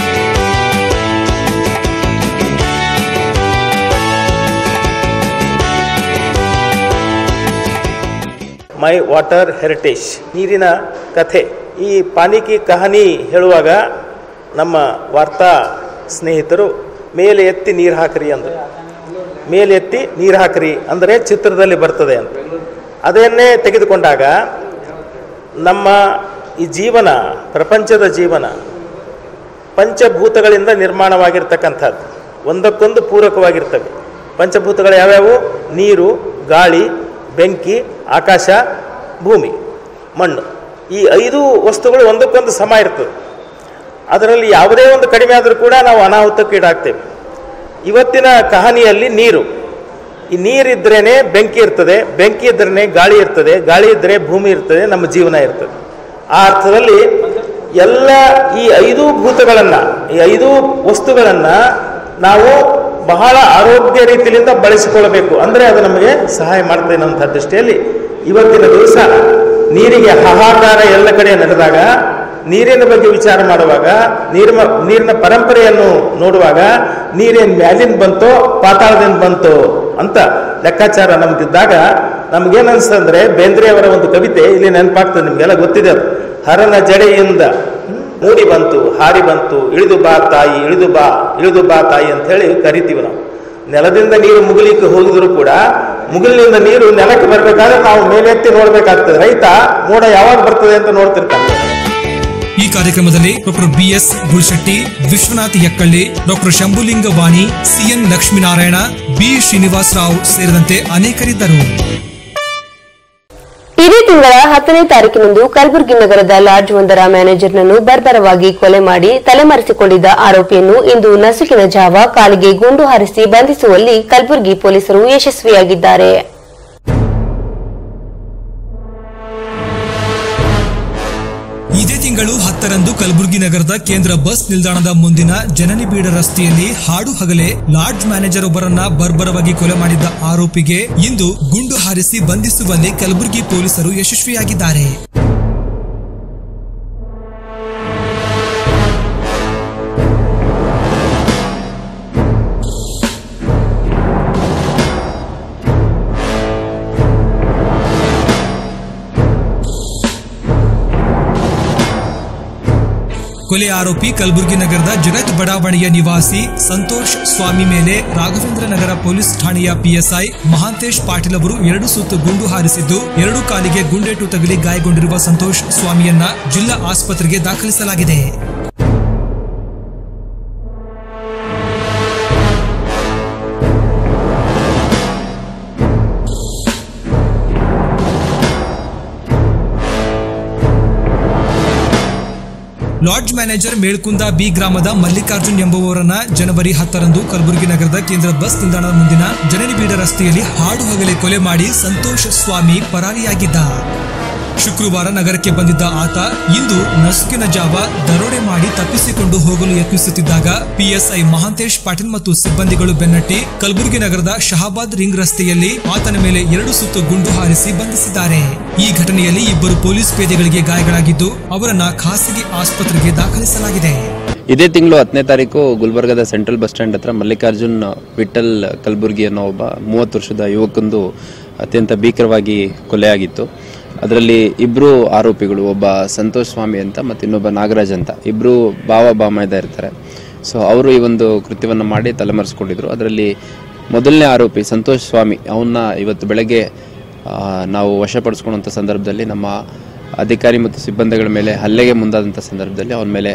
ಮೈ ವಾಟರ್ ಹೆರಿಟೇಜ್, ನೀರಿನ ಕಥೆ. ಈ ಪಾನಿ ಕಿ ಕಹಾನಿ ಹೇಳುವಾಗ ನಮ್ಮ ವಾರ್ತಾ ಸ್ನೇಹಿತರು ಮೇಲೆ ಎತ್ತಿ ನೀರು ಹಾಕ್ರಿ ಅಂದರು. ಮೇಲೆ ಎತ್ತಿ ನೀರು ಹಾಕ್ರಿ ಅಂದರೆ ಚಿತ್ರದಲ್ಲಿ ಬರ್ತದೆ ಅಂತ. ಅದನ್ನೇ ತೆಗೆದುಕೊಂಡಾಗ ನಮ್ಮ ಈ ಜೀವನ, ಪ್ರಪಂಚದ ಜೀವನ ಪಂಚಭೂತಗಳಿಂದ ನಿರ್ಮಾಣವಾಗಿರ್ತಕ್ಕಂಥದ್ದು, ಒಂದಕ್ಕೊಂದು ಪೂರಕವಾಗಿರ್ತವೆ. ಪಂಚಭೂತಗಳು ಯಾವ್ಯಾವು? ನೀರು, ಗಾಳಿ, ಬೆಂಕಿ, ಆಕಾಶ, ಭೂಮಿ, ಮಣ್ಣು. ಈ 5 ವಸ್ತುಗಳು ಒಂದಕ್ಕೊಂದು ಸಮ ಇರ್ತದೆ. ಅದರಲ್ಲಿ ಯಾವುದೇ ಒಂದು ಕಡಿಮೆ ಆದರೂ ಕೂಡ ನಾವು ಅನಾಹುತಕ್ಕೆ ಈಡಾಗ್ತೇವೆ. ಇವತ್ತಿನ ಕಹಾನಿಯಲ್ಲಿ ನೀರು, ಈ ನೀರಿದ್ರೇ ಬೆಂಕಿ ಇರ್ತದೆ, ಬೆಂಕಿ ಇದ್ರೇ ಗಾಳಿ ಇರ್ತದೆ, ಗಾಳಿ ಇದ್ದರೆ ಭೂಮಿ ಇರ್ತದೆ, ನಮ್ಮ ಜೀವನ ಇರ್ತದೆ. ಆ ಅರ್ಥದಲ್ಲಿ ಎಲ್ಲ ಈ 5 ಭೂತಗಳನ್ನು, ಈ 5 ವಸ್ತುಗಳನ್ನು ನಾವು ಬಹಳ ಆರೋಗ್ಯ ರೀತಿಯಿಂದ ಬಳಸಿಕೊಳ್ಳಬೇಕು. ಅಂದರೆ ಅದು ನಮಗೆ ಸಹಾಯ ಮಾಡ್ತದೆ ಅನ್ನೋಂಥ ದೃಷ್ಟಿಯಲ್ಲಿ ಇವತ್ತಿನ ದಿವಸ ನೀರಿಗೆ ಹಾಹಾಕಾರ ಎಲ್ಲ ಕಡೆ ನಡೆದಾಗ, ನೀರಿನ ಬಗ್ಗೆ ವಿಚಾರ ಮಾಡುವಾಗ, ನೀರಿನ ಪರಂಪರೆಯನ್ನು ನೋಡುವಾಗ ನೀರೇನು ಮ್ಯಾಲಿಂದ ಬಂತೋ ಪಾತಾಳದಿಂದ ಬಂತೋ ಅಂತ ಲೆಕ್ಕಾಚಾರ ನಮ್ಗಿದ್ದಾಗ ನಮ್ಗೇನು ಅನಿಸ್ತಂದ್ರೆ ಬೇಂದ್ರೆಯವರ ಒಂದು ಕವಿತೆ ಇಲ್ಲಿ ನೆನಪಾಗ್ತದೆ. ನಿಮಗೆಲ್ಲ ಗೊತ್ತಿದೆ ಅದು. ಹರನ ಜಡೆಯಿಂದ ಮೂಡಿ ಬಂತು, ಹಾರಿ ಬಂತು, ಇಳಿದು ಬಾ ತಾಯಿ, ಇಳಿದು ಬಾ ತಾಯಿ ಅಂತ ಹೇಳಿ ಕರಿತೀವಿ ನಾವು. ನೆಲದಿಂದ ನೀರು ಮುಗಿಲಿಕ್ಕೆ ಹೋಗಿದ್ರು ಕೂಡ ಮುಗಿಲಿನಿಂದ ನೀರು ನೆಲಕ್ಕೆ ಬರಬೇಕಾದ್ರೆ ನಾವು ಮೇಲೆತ್ತಿ ನೋಡ್ಬೇಕಾಗ್ತದೆ. ರೈತ ಮೋಡ ಯಾವಾಗ ಬರ್ತದೆ ಅಂತ ನೋಡ್ತಿರ್ತಾನೆ. ಈ ಕಾರ್ಯಕ್ರಮದಲ್ಲಿ doctor BS Gulshetty, Vishwanath Yakkalli, doctor Shambhulinga Vani, CN Lakshminarayana, B Srinivasa Rao ಸೇರಿದಂತೆ ಅನೇಕರಿದ್ದರು. ಇದೇ ತಿಂಗಳ 10ನೇ ತಾರೀಕಿನಂದು ಕಲಬುರಗಿ ನಗರದ ಲಾಡ್ಜ್ ಒಂದರ ಮ್ಯಾನೇಜರ್ನನ್ನು ಬರ್ಬರವಾಗಿ ಕೊಲೆ ಮಾಡಿ ತಲೆಮರೆಸಿಕೊಂಡಿದ್ದ ಆರೋಪಿಯನ್ನು ಇಂದು ನಸುಕಿನ ಜಾವ ಕಾಲಿಗೆ ಗುಂಡು ಹಾರಿಸಿ ಬಂಧಿಸುವಲ್ಲಿ ಕಲಬುರಗಿ ಪೊಲೀಸರು ಯಶಸ್ವಿಯಾಗಿದ್ದಾರೆ. ಇದೇ ತಿಂಗಳು 10ರಂದು ಕಲಬುರಗಿ ನಗರದ ಕೇಂದ್ರ ಬಸ್ ನಿಲ್ದಾಣದ ಮುಂದಿನ ಜನನಿಬೀಡ ರಸ್ತೆಯಲ್ಲಿ ಹಾಡು ಹಗಲೇ ಲಾಡ್ಜ್ ಮ್ಯಾನೇಜರ್ ಒಬ್ಬರನ್ನ ಬರ್ಬರವಾಗಿ ಕೊಲೆ ಮಾಡಿದ್ದ ಆರೋಪಿಗೆ ಇಂದು ಗುಂಡು ಹಾರಿಸಿ ಬಂಧಿಸುವಲ್ಲಿ ಕಲಬುರಗಿ ಪೊಲೀಸರು ಯಶಸ್ವಿಯಾಗಿದ್ದಾರೆ. ಕೊಲೆ ಆರೋಪಿ ಕಲಬುರಗಿ ನಗರದ ಜಗತ್ ಬಡಾವಣೆಯ ನಿವಾಸಿ ಸಂತೋಷ್ ಸ್ವಾಮಿ ಮೇಲೆ ರಾಘವೇಂದ್ರ ನಗರ ಪೊಲೀಸ್ ಠಾಣೆಯ ಪಿಎಸ್ಐ ಮಹಾಂತೇಶ್ ಪಾಟೀಲ್ ಅವರು 2 ಸುತ್ತು ಗುಂಡು ಹಾರಿಸಿದ್ದು 2 ಕಾಲಿಗೆ ಗುಂಡೇಟು ತಗುಲಿ ಗಾಯಗೊಂಡಿರುವ ಸಂತೋಷ್ ಸ್ವಾಮಿಯನ್ನ ಜಿಲ್ಲಾ ಆಸ್ಪತ್ರೆಗೆ ದಾಖಲಿಸಲಾಗಿದೆ. ಲಾಡ್ಜ್ ಮ್ಯಾನೇಜರ್ ಮೇಳ್ಕುಂದ ಬಿ ಗ್ರಾಮದ ಮಲ್ಲಿಕಾರ್ಜುನ್ ಎಂಬುವವರನ್ನ ಜನವರಿ 10ರಂದು ಕಲಬುರಗಿ ನಗರದ ಕೇಂದ್ರ ಬಸ್ ನಿಲ್ದಾಣದ ಮುಂದಿನ ಜನನಿಬಿಡ ರಸ್ತೆಯಲ್ಲಿ ಹಾಡು ಹಗಲೇ ಕೊಲೆ ಮಾಡಿ ಸಂತೋಷ್ ಸ್ವಾಮಿ ಪರಾರಿಯಾಗಿದ್ದ. ಶುಕ್ರವಾರ ನಗರಕ್ಕೆ ಬಂದಿದ್ದ ಆತ ಇಂದು ನಸುಕಿನ ಜಾವ ದರೋಡೆ ಮಾಡಿ ತಪ್ಪಿಸಿಕೊಂಡು ಹೋಗಲು ಯತ್ನಿಸುತ್ತಿದ್ದಾಗ ಪಿಎಸ್ಐ ಮಹಾಂತೇಶ್ ಪಾಟೀಲ್ ಮತ್ತು ಸಿಬ್ಬಂದಿಗಳು ಬೆನ್ನಟ್ಟಿ ಕಲಬುರಗಿ ನಗರದ ಶಹಾಬಾದ್ ರಿಂಗ್ ರಸ್ತೆಯಲ್ಲಿ ಆತನ ಮೇಲೆ 2 ಸುತ್ತು ಗುಂಡು ಹಾರಿಸಿ ಬಂಧಿಸಿದ್ದಾರೆ. ಈ ಘಟನೆಯಲ್ಲಿ 2 ಪೊಲೀಸ್ ಪೇದೆಗಳಿಗೆ ಗಾಯಗಳಾಗಿದ್ದು ಅವರನ್ನ ಖಾಸಗಿ ಆಸ್ಪತ್ರೆಗೆ ದಾಖಲಿಸಲಾಗಿದೆ. ಇದೇ ತಿಂಗಳು 10ನೇ ತಾರೀಕು ಗುಲ್ಬರ್ಗದ ಸೆಂಟ್ರಲ್ ಬಸ್ ಸ್ಟ್ಯಾಂಡ್ ಹತ್ರ ಮಲ್ಲಿಕಾರ್ಜುನ್ ವಿಠಲ್ ಕಲಬುರ್ಗಿ ಅನ್ನೋ ಒಬ್ಬ 30 ವರ್ಷದ ಯುವಕಂದು ಅತ್ಯಂತ ಭೀಕರವಾಗಿ ಕೊಲೆಯಾಗಿತ್ತು. ಅದರಲ್ಲಿ 2 ಆರೋಪಿಗಳು, ಒಬ್ಬ ಸಂತೋಷ್ ಸ್ವಾಮಿ ಅಂತ ಮತ್ತು ಇನ್ನೊಬ್ಬ ನಾಗರಾಜ್ ಅಂತ, 2 ಬಾಮೈದ ಇರ್ತಾರೆ. ಸೊ ಅವರು ಈ ಒಂದು ಕೃತ್ಯವನ್ನು ಮಾಡಿ ತಲೆಮರೆಸಿಕೊಂಡಿದ್ರು. ಅದರಲ್ಲಿ ಮೊದಲನೇ ಆರೋಪಿ ಸಂತೋಷ್ ಸ್ವಾಮಿ ಅವನ್ನ ಇವತ್ತು ಬೆಳಗ್ಗೆ ನಾವು ವಶಪಡಿಸ್ಕೊಳ್ಳುವಂಥ ಸಂದರ್ಭದಲ್ಲಿ ನಮ್ಮ ಅಧಿಕಾರಿ ಮತ್ತು ಸಿಬ್ಬಂದಿಗಳ ಮೇಲೆ ಹಲ್ಲೆಗೆ ಮುಂದಾದಂಥ ಸಂದರ್ಭದಲ್ಲಿ ಅವನ ಮೇಲೆ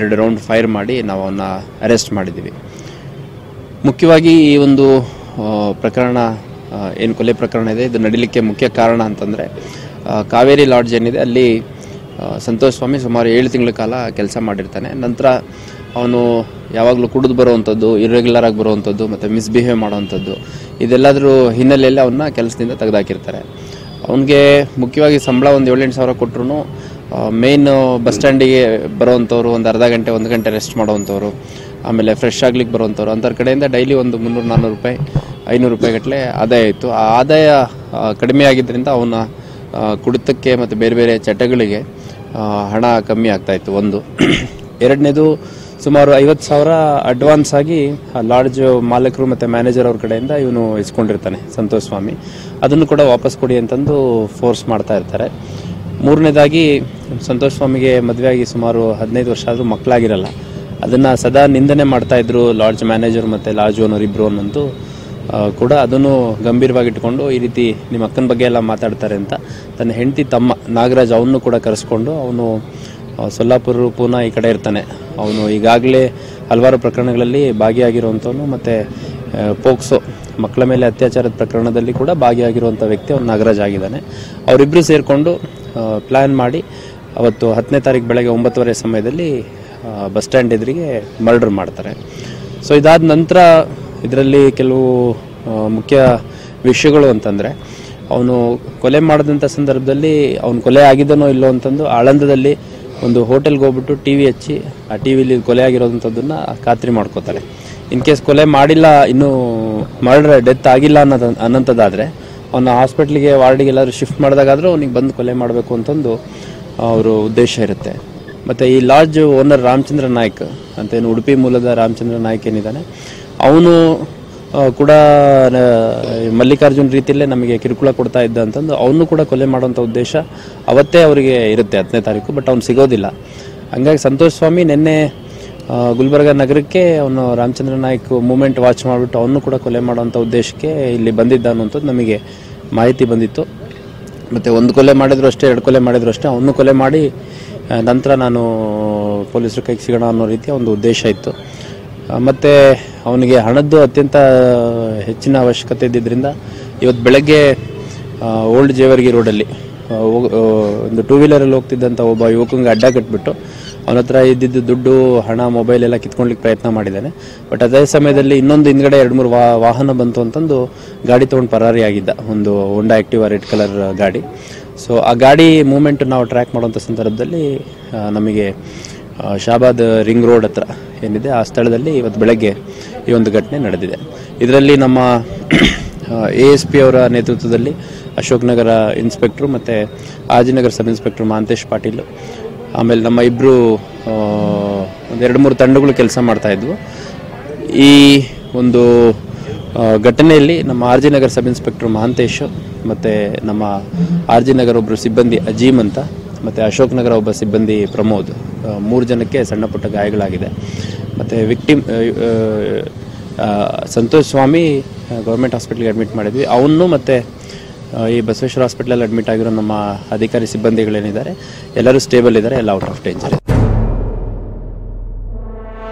2 ರೌಂಡ್ ಫೈರ್ ಮಾಡಿ ನಾವು ಅವನ್ನ ಅರೆಸ್ಟ್ ಮಾಡಿದ್ದೀವಿ. ಮುಖ್ಯವಾಗಿ ಈ ಒಂದು ಪ್ರಕರಣ ಏನು ಕೊಲೆ ಪ್ರಕರಣ ಇದೆ ಇದು ನಡೀಲಿಕ್ಕೆ ಮುಖ್ಯ ಕಾರಣ ಅಂತಂದರೆ ಕಾವೇರಿ ಲಾಡ್ಜ್ ಏನಿದೆ ಅಲ್ಲಿ ಸಂತೋಷ್ ಸ್ವಾಮಿ ಸುಮಾರು 7 ತಿಂಗಳ ಕಾಲ ಕೆಲಸ ಮಾಡಿರ್ತಾನೆ. ನಂತರ ಅವನು ಯಾವಾಗಲೂ ಕುಡಿದು ಬರುವಂಥದ್ದು, ಇರ್ರೆಗ್ಯುಲರ್ ಆಗಿ ಬರುವಂಥದ್ದು ಮತ್ತು ಮಿಸ್ಬಿಹೇವ್ ಮಾಡುವಂಥದ್ದು, ಇದೆಲ್ಲದರ ಹಿನ್ನೆಲೆಯಲ್ಲಿ ಅವನ್ನ ಕೆಲಸದಿಂದ ತೆಗೆದಾಕಿರ್ತಾರೆ. ಅವನಿಗೆ ಮುಖ್ಯವಾಗಿ ಸಂಬಳ ಒಂದು 7-8 ಸಾವಿರ ಕೊಟ್ಟರು ಮೇನ್ ಬಸ್ ಸ್ಟ್ಯಾಂಡಿಗೆ ಬರೋವಂಥವ್ರು, ಒಂದು ಅರ್ಧ ಗಂಟೆ 1 ಗಂಟೆ ರೆಸ್ಟ್ ಮಾಡೋವಂಥವ್ರು, ಆಮೇಲೆ ಫ್ರೆಶ್ ಆಗ್ಲಿಕ್ಕೆ ಬರುವಂಥವ್ರು, ಅಂಥವ್ರ ಕಡೆಯಿಂದ ಡೈಲಿ ಒಂದು 300-400 ರೂಪಾಯಿ 500 ರೂಪಾಯಿ ಗಟ್ಟಲೆ ಆದಾಯ ಇತ್ತು. ಆ ಆದಾಯ ಕಡಿಮೆ ಆಗಿದ್ದರಿಂದ ಅವನ ಕುಡಿತಕ್ಕೆ ಮತ್ತು ಬೇರೆ ಬೇರೆ ಚಟಗಳಿಗೆ ಹಣ ಕಮ್ಮಿ ಆಗ್ತಾಯಿತ್ತು. ಒಂದು. ಎರಡನೇದು ಸುಮಾರು 50,000 ಅಡ್ವಾನ್ಸ್ ಆಗಿ ಲಾಡ್ಜ್ ಮಾಲೀಕರು ಮತ್ತು ಮ್ಯಾನೇಜರ್ ಅವ್ರ ಕಡೆಯಿಂದ ಇವನು ಇಸ್ಕೊಂಡಿರ್ತಾನೆ ಸಂತೋಷ್ ಸ್ವಾಮಿ. ಅದನ್ನು ಕೂಡ ವಾಪಸ್ ಕೊಡಿ ಅಂತಂದು ಫೋರ್ಸ್ ಮಾಡ್ತಾ ಇರ್ತಾರೆ. ಮೂರನೇದಾಗಿ ಸಂತೋಷ್ ಸ್ವಾಮಿಗೆ ಮದುವೆಯಾಗಿ ಸುಮಾರು 15 ವರ್ಷ ಆದರೂ ಮಕ್ಕಳಾಗಿರಲ್ಲ. ಅದನ್ನು ಸದಾ ನಿಂದನೆ ಮಾಡ್ತಾಯಿದ್ರು ಲಾಡ್ಜ್ ಮ್ಯಾನೇಜರ್ ಮತ್ತು ಲಾಡ್ಜ್ ಓನರ್ ಇಬ್ಬರು ಅನ್ನೋದು ಕೂಡ ಅದನ್ನು ಗಂಭೀರವಾಗಿಟ್ಕೊಂಡು ಈ ರೀತಿ ನಿಮ್ಮ ಅಕ್ಕನ ಬಗ್ಗೆ ಎಲ್ಲ ಮಾತಾಡ್ತಾರೆ ಅಂತ ತನ್ನ ಹೆಂಡತಿ ತಮ್ಮ ನಾಗರಾಜ್ ಅವನು ಕೂಡ ಕರೆಸ್ಕೊಂಡು ಅವನು ಸೊಲ್ಲಾಪುರ ಪೂನಾ ಈ ಕಡೆ ಇರ್ತಾನೆ. ಅವನು ಈಗಾಗಲೇ ಹಲವಾರು ಪ್ರಕರಣಗಳಲ್ಲಿ ಭಾಗಿಯಾಗಿರುವಂಥವನು ಮತ್ತು ಪೋಕ್ಸೋ ಮಕ್ಕಳ ಮೇಲೆ ಅತ್ಯಾಚಾರದ ಪ್ರಕರಣದಲ್ಲಿ ಕೂಡ ಭಾಗಿಯಾಗಿರುವಂಥ ವ್ಯಕ್ತಿ ಅವನು ನಾಗರಾಜ್ ಆಗಿದ್ದಾನೆ. ಅವರಿಬ್ಬರು ಸೇರಿಕೊಂಡು ಪ್ಲ್ಯಾನ್ ಮಾಡಿ ಅವತ್ತು 10ನೇ ತಾರೀಕು ಬೆಳಗ್ಗೆ 9:30 ಸಮಯದಲ್ಲಿ ಬಸ್ ಸ್ಟ್ಯಾಂಡ್ ಎದುರಿಗೆ ಮರ್ಡರ್ ಮಾಡ್ತಾರೆ. ಸೊ ಇದಾದ ನಂತರ ಇದರಲ್ಲಿ ಕೆಲವು ಮುಖ್ಯ ವಿಷಯಗಳು ಅಂತಂದರೆ ಅವನು ಕೊಲೆ ಮಾಡಿದಂಥ ಸಂದರ್ಭದಲ್ಲಿ ಅವನು ಕೊಲೆ ಆಗಿದ್ದನೋ ಇಲ್ಲೋ ಅಂತಂದು ಆಳಂದದಲ್ಲಿ ಒಂದು ಹೋಟೆಲ್ಗೆ ಹೋಗ್ಬಿಟ್ಟು TV ಹಚ್ಚಿ ಆ TVಲಿ ಕೊಲೆ ಆಗಿರೋದಂಥದ್ದನ್ನು ಖಾತ್ರಿ ಮಾಡ್ಕೋತಾರೆ. ಇನ್ ಕೇಸ್ ಕೊಲೆ ಮಾಡಿಲ್ಲ, ಇನ್ನೂ ಮರ್ಡರ್ ಡೆತ್ ಆಗಿಲ್ಲ ಅನ್ನೋಂಥದ್ದಾದರೆ ಅವನ ಹಾಸ್ಪಿಟ್ಲಿಗೆ ವಾರ್ಡಿಗೆ ಎಲ್ಲರೂ ಶಿಫ್ಟ್ ಮಾಡಿದಾಗಾದರೂ ಅವನಿಗೆ ಬಂದು ಕೊಲೆ ಮಾಡಬೇಕು ಅಂತಂದು ಅವರು ಉದ್ದೇಶ ಇರುತ್ತೆ. ಮತ್ತು ಈ ಲಾಡ್ಜ್ ಓನರ್ ರಾಮಚಂದ್ರ ನಾಯ್ಕ್ ಅಂತೇನು ಉಡುಪಿ ಮೂಲದ ರಾಮಚಂದ್ರ ನಾಯ್ಕ್ ಏನಿದ್ದಾನೆ ಅವನು ಕೂಡ ಮಲ್ಲಿಕಾರ್ಜುನ್ ರೀತಿಯಲ್ಲೇ ನಮಗೆ ಕಿರುಕುಳ ಕೊಡ್ತಾ ಇದ್ದ ಅಂತಂದು ಅವನು ಕೂಡ ಕೊಲೆ ಮಾಡುವಂಥ ಉದ್ದೇಶ ಅವತ್ತೇ ಅವರಿಗೆ ಇರುತ್ತೆ 10ನೇ ತಾರೀಕು. ಬಟ್ ಅವ್ನು ಸಿಗೋದಿಲ್ಲ. ಹಂಗಾಗಿ ಸಂತೋಷ್ ಸ್ವಾಮಿ ನಿನ್ನೆ ಗುಲ್ಬರ್ಗ ನಗರಕ್ಕೆ ಅವನು ರಾಮಚಂದ್ರ ನಾಯ್ಕ್ ಮೂಮೆಂಟ್ ವಾಚ್ ಮಾಡಿಬಿಟ್ಟು ಅವನು ಕೂಡ ಕೊಲೆ ಮಾಡುವಂಥ ಉದ್ದೇಶಕ್ಕೆ ಇಲ್ಲಿ ಬಂದಿದ್ದ ಅನ್ನೋಂಥದ್ದು ನಮಗೆ ಮಾಹಿತಿ ಬಂದಿತ್ತು. ಮತ್ತು 1 ಕೊಲೆ ಮಾಡಿದ್ರು ಅಷ್ಟೇ, 2 ಕೊಲೆ ಮಾಡಿದ್ರು ಅಷ್ಟೇ, ಅವನು ಕೊಲೆ ಮಾಡಿ ನಂತರ ನಾನು ಪೊಲೀಸರು ಕೈಗೆ ಸಿಗೋಣ ಅನ್ನೋ ರೀತಿಯ ಒಂದು ಉದ್ದೇಶ ಇತ್ತು. ಮತ್ತು ಅವನಿಗೆ ಹಣದ್ದು ಅತ್ಯಂತ ಹೆಚ್ಚಿನ ಅವಶ್ಯಕತೆ ಇದ್ದಿದ್ದರಿಂದ ಇವತ್ತು ಬೆಳಗ್ಗೆ ಓಲ್ಡ್ ಜೇವರ್ಗಿ ರೋಡಲ್ಲಿ ಒಂದು 2 ವೀಲರಲ್ಲಿ ಹೋಗ್ತಿದ್ದಂಥ ಒಬ್ಬ ಯುವಕಂಗೆ ಅಡ್ಡ ಕಟ್ಬಿಟ್ಟು ಅವನ ಹತ್ರ ಇದ್ದಿದ್ದು ದುಡ್ಡು, ಹಣ, ಮೊಬೈಲ್ ಎಲ್ಲ ಕಿತ್ಕೊಳ್ಳಿಕ್ಕೆ ಪ್ರಯತ್ನ ಮಾಡಿದ್ದಾನೆ. ಬಟ್ ಅದೇ ಸಮಯದಲ್ಲಿ ಇನ್ನೊಂದು ಹಿಂದ್ಗಡೆ 2-3 ವಾಹನ ಬಂತು ಅಂತಂದು ಗಾಡಿ ತೊಗೊಂಡು ಪರಾರಿಯಾಗಿದ್ದ, ಒಂದು ಹೋಂಡಾ ಆಕ್ಟಿವಾ ರೆಡ್ ಕಲರ್ ಗಾಡಿ. ಸೊ ಆ ಗಾಡಿ ಮೂಮೆಂಟ್ ನಾವು ಟ್ರ್ಯಾಕ್ ಮಾಡುವಂಥ ಸಂದರ್ಭದಲ್ಲಿ ನಮಗೆ ಶಾಬಾದ್ ರಿಂಗ್ ರೋಡ್ ಹತ್ರ ಏನಿದೆ ಆ ಸ್ಥಳದಲ್ಲಿ ಇವತ್ತು ಬೆಳಗ್ಗೆ ಈ ಒಂದು ಘಟನೆ ನಡೆದಿದೆ. ಇದರಲ್ಲಿ ನಮ್ಮ ASP ಅವರ ನೇತೃತ್ವದಲ್ಲಿ ಅಶೋಕ್ ನಗರ ಇನ್ಸ್ಪೆಕ್ಟ್ರು ಮತ್ತು ಆಜಿನಗರ ಸಬ್ ಇನ್ಸ್ಪೆಕ್ಟರ್ ಮಹಾಂತೇಶ್ ಪಾಟೀಲ್, ಆಮೇಲೆ ನಮ್ಮ ಇಬ್ಬರು 2-3 ತಂಡಗಳು ಕೆಲಸ ಮಾಡ್ತಾಯಿದ್ವು. ಈ ಒಂದು ಘಟನೆಯಲ್ಲಿ ನಮ್ಮ RG ನಗರ ಸಬ್ ಇನ್ಸ್ಪೆಕ್ಟರ್ ಮಹಾಂತೇಶ್ ಮತ್ತು ನಮ್ಮ RG ನಗರ ಒಬ್ಬರು ಸಿಬ್ಬಂದಿ ಅಜೀಮ್ ಅಂತ ಮತ್ತು ಅಶೋಕ್ ನಗರ ಒಬ್ಬ ಸಿಬ್ಬಂದಿ ಪ್ರಮೋದ್, 3 ಜನಕ್ಕೆ ಸಣ್ಣ ಪುಟ್ಟ ಗಾಯಗಳಾಗಿದೆ. ಮತ್ತು ವಿಕ್ಟಿಮ್ ಸಂತೋಷ್ ಸ್ವಾಮಿ ಗೌರ್ಮೆಂಟ್ ಹಾಸ್ಪಿಟ್ಲಿಗೆ ಅಡ್ಮಿಟ್ ಮಾಡಿದ್ವಿ. ಅವನು ಮತ್ತು ಈ ಬಸವೇಶ್ವರ ಹಾಸ್ಪಿಟಲಲ್ಲಿ ಅಡ್ಮಿಟ್ ಆಗಿರೋ ನಮ್ಮ ಅಧಿಕಾರಿ ಸಿಬ್ಬಂದಿಗಳೇನಿದ್ದಾರೆ ಎಲ್ಲರೂ ಸ್ಟೇಬಲ್ ಇದ್ದಾರೆ, ಎಲ್ಲ ಔಟ್ ಆಫ್ ಡೇಂಜರ್.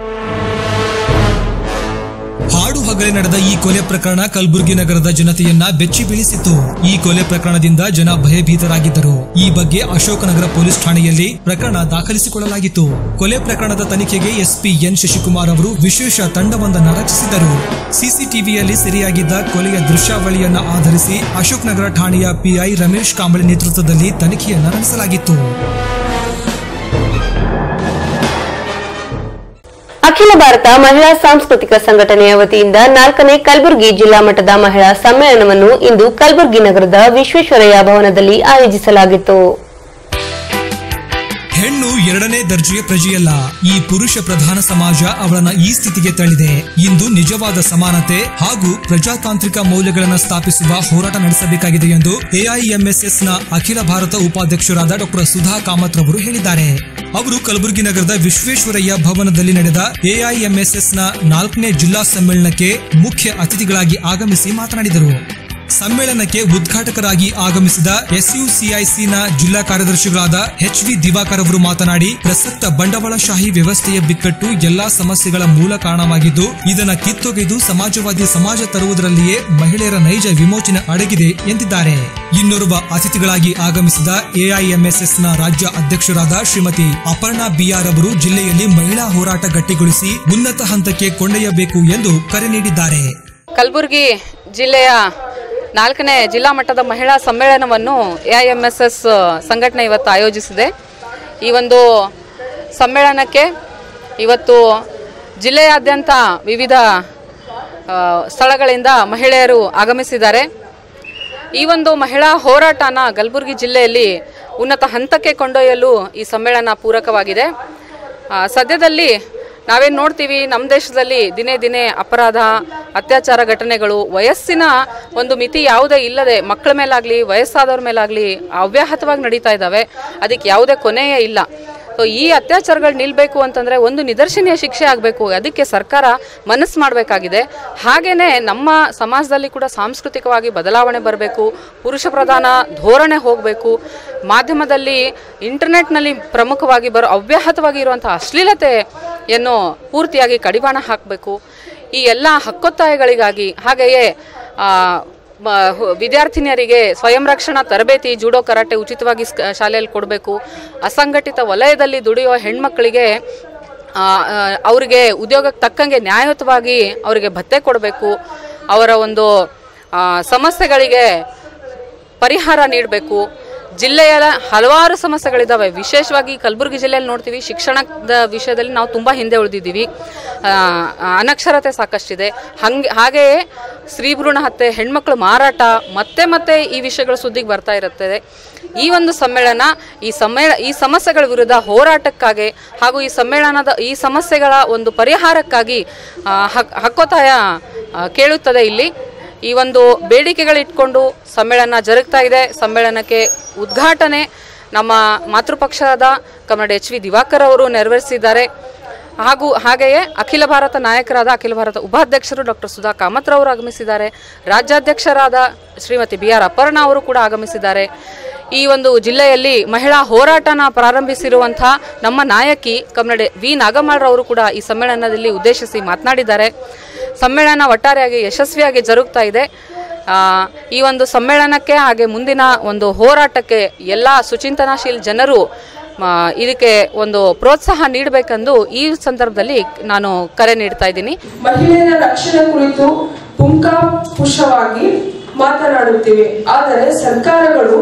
ಹಾಡು ಹಗಲೇ ನಡೆದ ಈ ಕೊಲೆ ಪ್ರಕರಣ ಕಲಬುರಗಿ ನಗರದ ಜನತೆಯನ್ನ ಬೆಚ್ಚಿ ಬೀಳಿಸಿತು. ಈ ಕೊಲೆ ಪ್ರಕರಣದಿಂದ ಜನ ಭಯಭೀತರಾಗಿದ್ದರು. ಈ ಬಗ್ಗೆ ಅಶೋಕನಗರ ಪೊಲೀಸ್ ಠಾಣೆಯಲ್ಲಿ ಪ್ರಕರಣ ದಾಖಲಿಸಿಕೊಳ್ಳಲಾಗಿತ್ತು. ಕೊಲೆ ಪ್ರಕರಣದ ತನಿಖೆಗೆ ಎಸ್ಪಿ ಎನ್ ಶಶಿಕುಮಾರ್ ಅವರು ವಿಶೇಷ ತಂಡವೊಂದನ್ನು ರಚಿಸಿದರು. ಸಿಸಿಟಿವಿಯಲ್ಲಿ ಸೆರೆಯಾಗಿದ್ದ ಕೊಲೆಯ ದೃಶ್ಯಾವಳಿಯನ್ನ ಆಧರಿಸಿ ಅಶೋಕನಗರ ಠಾಣೆಯ ಪಿಐ ರಮೇಶ್ ಕಾಂಬಳೆ ನೇತೃತ್ವದಲ್ಲಿ ತನಿಖೆಯನ್ನು ನಡೆಸಲಾಗಿತ್ತು. ಅಖಿಲ ಭಾರತ ಮಹಿಳಾ ಸಾಂಸ್ಕೃತಿಕ ಸಂಘಟನೆಯ ವತಿಯಿಂದ 4ನೇ ಕಲಬುರಗಿ ಜಿಲ್ಲಾ ಮಟ್ಟದ ಮಹಿಳಾ ಸಮ್ಮೇಳನವನ್ನು ಇಂದು ಕಲಬುರಗಿ ನಗರದ ವಿಶ್ವೇಶ್ವರಯ್ಯ ಭವನದಲ್ಲಿ ಆಯೋಜಿಸಲಾಗಿತ್ತು. ಹೆಣ್ಣು 2ನೇ ದರ್ಜೆಯ ಪ್ರಜೆಯಲ್ಲ. ಈ ಪುರುಷ ಪ್ರಧಾನ ಸಮಾಜ ಅವಳನ್ನ ಈ ಸ್ಥಿತಿಗೆ ತಳ್ಳಿದೆ. ಇಂದು ನಿಜವಾದ ಸಮಾನತೆ ಹಾಗೂ ಪ್ರಜಾತಾಂತ್ರಿಕ ಮೌಲ್ಯಗಳನ್ನು ಸ್ಥಾಪಿಸುವ ಹೋರಾಟ ನಡೆಸಬೇಕಾಗಿದೆ ಎಂದು ಎಐಎಂಎಸ್ಎಸ್ ನ ಅಖಿಲ ಭಾರತ ಉಪಾಧ್ಯಕ್ಷರಾದ ಡಾ ಸುಧಾ ಕಾಮತ್ ರವರು ಹೇಳಿದ್ದಾರೆ. ಅವರು ಕಲಬುರಗಿ ನಗರದ ವಿಶ್ವೇಶ್ವರಯ್ಯ ಭವನದಲ್ಲಿ ನಡೆದ ಎಐಎಂಎಸ್ಎಸ್ ನ 4ನೇ ಜಿಲ್ಲಾ ಸಮ್ಮೇಳನಕ್ಕೆ ಮುಖ್ಯ ಅತಿಥಿಗಳಾಗಿ ಆಗಮಿಸಿ ಮಾತನಾಡಿದರು. ಸಮ್ಮೇಳನಕ್ಕೆ ಉದ್ಘಾಟಕರಾಗಿ ಆಗಮಿಸಿದ ಎಸ್ಯುಸಿಐಸಿನ ಜಿಲ್ಲಾ ಕಾರ್ಯದರ್ಶಿಗಳಾದ ಎಚ್.ವಿ. ದಿವಾಕರ್ ಅವರು ಮಾತನಾಡಿ, ಪ್ರಸಕ್ತ ಬಂಡವಾಳಶಾಹಿ ವ್ಯವಸ್ಥೆಯ ಬಿಕ್ಕಟ್ಟು ಎಲ್ಲಾ ಸಮಸ್ಯೆಗಳ ಮೂಲ ಕಾರಣವಾಗಿದ್ದು, ಇದನ್ನು ಕಿತ್ತೊಗೆದು ಸಮಾಜವಾದಿ ಸಮಾಜ ತರುವುದರಲ್ಲಿಯೇ ಮಹಿಳೆಯರ ನೈಜ ವಿಮೋಚನೆ ಅಡಗಿದೆ ಎಂದಿದ್ದಾರೆ. ಇನ್ನೋರ್ವ ಅತಿಥಿಗಳಾಗಿ ಆಗಮಿಸಿದ ಎಐಎಂಎಸ್ಎಸ್ನ ರಾಜ್ಯ ಅಧ್ಯಕ್ಷರಾದ ಶ್ರೀಮತಿ ಅಪರ್ಣಾ ಬಿಆರ್ ಅವರು ಜಿಲ್ಲೆಯಲ್ಲಿ ಮಹಿಳಾ ಹೋರಾಟ ಗಟ್ಟಿಗೊಳಿಸಿ ಉನ್ನತ ಹಂತಕ್ಕೆ ಕೊಂಡೊಯ್ಯಬೇಕು ಎಂದು ಕರೆ ನೀಡಿದ್ದಾರೆ. ಕಲಬುರಗಿ ಜಿಲ್ಲೆಯ 4ನೇ ಜಿಲ್ಲಾ ಮಟ್ಟದ ಮಹಿಳಾ ಸಮ್ಮೇಳನವನ್ನು ಎಐಎಂಎಸ್ಎಸ್ ಸಂಘಟನೆ ಇವತ್ತು ಆಯೋಜಿಸಿದೆ. ಈ ಒಂದು ಸಮ್ಮೇಳನಕ್ಕೆ ಇವತ್ತು ಜಿಲ್ಲೆಯಾದ್ಯಂತ ವಿವಿಧ ಸ್ಥಳಗಳಿಂದ ಮಹಿಳೆಯರು ಆಗಮಿಸಿದ್ದಾರೆ. ಈ ಒಂದು ಮಹಿಳಾ ಹೋರಾಟನ ಕಲಬುರಗಿ ಜಿಲ್ಲೆಯಲ್ಲಿ ಉನ್ನತ ಹಂತಕ್ಕೆ ಕೊಂಡೊಯ್ಯಲು ಈ ಸಮ್ಮೇಳನ ಪೂರಕವಾಗಿದೆ. ಸದ್ಯದಲ್ಲಿ ನಾವೇನು ನೋಡ್ತೀವಿ, ನಮ್ಮ ದೇಶದಲ್ಲಿ ದಿನೇ ದಿನೇ ಅಪರಾಧ, ಅತ್ಯಾಚಾರ ಘಟನೆಗಳು ವಯಸ್ಸಿನ ಒಂದು ಮಿತಿ ಯಾವುದೇ ಇಲ್ಲದೆ ಮಕ್ಕಳ ಮೇಲಾಗಲಿ ವಯಸ್ಸಾದವ್ರ ಮೇಲಾಗಲಿ ಅವ್ಯಾಹತವಾಗಿ ನಡೀತಾ ಇದ್ದಾವೆ. ಅದಕ್ಕೆ ಯಾವುದೇ ಕೊನೆಯೇ ಇಲ್ಲ. ಸೊ ಈ ಅತ್ಯಾಚಾರಗಳು ನಿಲ್ಲಬೇಕು ಅಂತಂದರೆ ಒಂದು ನಿದರ್ಶನೀಯ ಶಿಕ್ಷೆ ಆಗಬೇಕು. ಅದಕ್ಕೆ ಸರ್ಕಾರ ಮನಸ್ಸು ಮಾಡಬೇಕಾಗಿದೆ. ಹಾಗೆಯೇ ನಮ್ಮ ಸಮಾಜದಲ್ಲಿ ಕೂಡ ಸಾಂಸ್ಕೃತಿಕವಾಗಿ ಬದಲಾವಣೆ ಬರಬೇಕು. ಪುರುಷ ಪ್ರಧಾನ ಧೋರಣೆ ಹೋಗಬೇಕು. ಮಾಧ್ಯಮದಲ್ಲಿ ಇಂಟರ್ನೆಟ್ನಲ್ಲಿ ಪ್ರಮುಖವಾಗಿ ಅವ್ಯಾಹತವಾಗಿ ಇರುವಂಥ ಅಶ್ಲೀಲತೆಯನ್ನು ಪೂರ್ತಿಯಾಗಿ ಕಡಿವಾಣ ಹಾಕಬೇಕು. ಈ ಎಲ್ಲ ಹಕ್ಕೊತ್ತಾಯಗಳಿಗಾಗಿ ಹಾಗೆಯೇ ವಿದ್ಯಾರ್ಥಿನಿಯರಿಗೆ ಸ್ವಯಂ ರಕ್ಷಣಾ ತರಬೇತಿ, ಜೂಡೋ, ಕರಾಟೆ ಉಚಿತವಾಗಿ ಶಾಲೆಯಲ್ಲಿ ಕೊಡಬೇಕು. ಅಸಂಘಟಿತ ವಲಯದಲ್ಲಿ ದುಡಿಯುವ ಹೆಣ್ಮಕ್ಳಿಗೆ ಅವರಿಗೆ ಉದ್ಯೋಗಕ್ಕೆ ತಕ್ಕಂಗೆ ನ್ಯಾಯಯುತವಾಗಿ ಅವರಿಗೆ ಭತ್ಯೆ ಕೊಡಬೇಕು. ಅವರ ಒಂದು ಸಮಸ್ಯೆಗಳಿಗೆ ಪರಿಹಾರ ನೀಡಬೇಕು. ಜಿಲ್ಲೆಯ ಹಲವಾರು ಸಮಸ್ಯೆಗಳಿದ್ದಾವೆ. ವಿಶೇಷವಾಗಿ ಕಲಬುರಗಿ ಜಿಲ್ಲೆಯಲ್ಲಿ ನೋಡ್ತೀವಿ, ಶಿಕ್ಷಣದ ವಿಷಯದಲ್ಲಿ ನಾವು ತುಂಬ ಹಿಂದೆ ಉಳಿದಿದ್ದೀವಿ. ಅನಕ್ಷರತೆ ಸಾಕಷ್ಟಿದೆ. ಹಾಗೆಯೇ ಸ್ತ್ರೀಭ್ರೂಣ ಹತ್ಯೆ, ಹೆಣ್ಮಕ್ಳು ಮಾರಾಟ ಮತ್ತೆ ಈ ವಿಷಯಗಳು ಸುದ್ದಿಗೆ ಬರ್ತಾ ಇರುತ್ತದೆ. ಈ ಒಂದು ಸಮ್ಮೇಳನ ಈ ಸಮಸ್ಯೆಗಳ ವಿರುದ್ಧ ಹೋರಾಟಕ್ಕಾಗಿ ಹಾಗೂ ಈ ಸಮಸ್ಯೆಗಳ ಒಂದು ಪರಿಹಾರಕ್ಕಾಗಿ ಹಕ್ಕೊತ್ತಾಯ ಕೇಳುತ್ತದೆ. ಇಲ್ಲಿ ಈ ಒಂದು ಬೇಡಿಕೆಗಳಿಟ್ಕೊಂಡು ಸಮ್ಮೇಳನ ಜರುಗ್ತಾ ಇದೆ. ಸಮ್ಮೇಳನಕ್ಕೆ ಉದ್ಘಾಟನೆ ನಮ್ಮ ಮಾತೃಪಕ್ಷದ ಕಮರೇಡ್ ಎಚ್.ವಿ. ದಿವಾಕರ್ ಅವರು ನೆರವೇರಿಸಿದ್ದಾರೆ. ಹಾಗೆಯೇ ಅಖಿಲ ಭಾರತ ನಾಯಕರಾದ ಅಖಿಲ ಭಾರತ ಉಪಾಧ್ಯಕ್ಷರು ಡಾ ಸುಧಾ ಕಾಮತ್ ರವರು ಆಗಮಿಸಿದ್ದಾರೆ. ರಾಜ್ಯಾಧ್ಯಕ್ಷರಾದ ಶ್ರೀಮತಿ ಬಿ.ಆರ್. ಅಪರ್ಣಾ ಅವರು ಕೂಡ ಆಗಮಿಸಿದ್ದಾರೆ. ಈ ಒಂದು ಜಿಲ್ಲೆಯಲ್ಲಿ ಮಹಿಳಾ ಹೋರಾಟನ ಪ್ರಾರಂಭಿಸಿರುವಂಥ ನಮ್ಮ ನಾಯಕಿ ಕಮರೇಡ್ ವಿ. ನಾಗಮ್ಮಾಳ್ರವರು ಕೂಡ ಈ ಸಮ್ಮೇಳನದಲ್ಲಿ ಉದ್ದೇಶಿಸಿ ಮಾತನಾಡಿದ್ದಾರೆ. ಸಮ್ಮೇಳನ ಒಟ್ಟಾರೆಯಾಗಿ ಯಶಸ್ವಿಯಾಗಿ ಜರುಗ್ತಾ ಇದೆ. ಈ ಒಂದು ಸಮ್ಮೇಳನಕ್ಕೆ ಹಾಗೆ ಮುಂದಿನ ಒಂದು ಹೋರಾಟಕ್ಕೆ ಎಲ್ಲ ಸುಚಿಂತನಾಶೀಲ ಜನರು ಇದಕ್ಕೆ ಒಂದು ಪ್ರೋತ್ಸಾಹ ನೀಡಬೇಕೆಂದು ಈ ಸಂದರ್ಭದಲ್ಲಿ ನಾನು ಕರೆ ನೀಡ್ತಾ ಇದ್ದೀನಿ. ಮಹಿಳೆಯರ ರಕ್ಷಣೆ ಕುರಿತು ಪುಂಖಾನುಪುಂಖವಾಗಿ ಮಾತನಾಡುತ್ತಿವೆ. ಆದರೆ ಸರ್ಕಾರಗಳು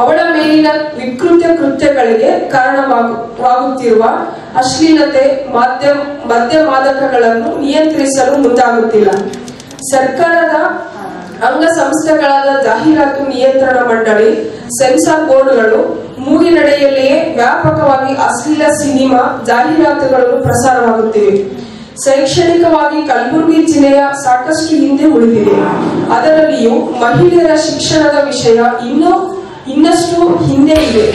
ಅವಳ ಮೇಲಿನ ವಿಕೃತ ಕೃತ್ಯಗಳಿಗೆ ಕಾರಣವಾಗುತ್ತಿರುವ ಅಶ್ಲೀಲತೆ, ಮದ್ಯ ಮಾದಕಗಳನ್ನು ನಿಯಂತ್ರಿಸಲು ಮುಂದಾಗುತ್ತಿಲ್ಲ. ಸರ್ಕಾರದ ಅಂಗಸಂಸ್ಥೆಗಳಾದ ಜಾಹೀರಾತು ನಿಯಂತ್ರಣ ಮಂಡಳಿ, ಸೆನ್ಸಾರ್ ಬೋರ್ಡ್ಗಳು ಮೂಗಿನಡೆಯಲ್ಲಿಯೇ ವ್ಯಾಪಕವಾಗಿ ಅಶ್ಲೀಲ ಸಿನಿಮಾ ಜಾಹೀರಾತುಗಳನ್ನು ಪ್ರಸಾರವಾಗುತ್ತಿವೆ. ಶೈಕ್ಷಣಿಕವಾಗಿ ಕಲಬುರಗಿ ಜಿಲ್ಲೆಯ ಸಾಕಷ್ಟು ಹಿಂದೆ ಉಳಿದಿದೆ. ಅದರಲ್ಲಿಯೂ ಮಹಿಳೆಯರ ಶಿಕ್ಷಣದ ವಿಷಯ ಇನ್ನೂ ಇನ್ನಷ್ಟು ಹಿಂದೆ ಇವೆ.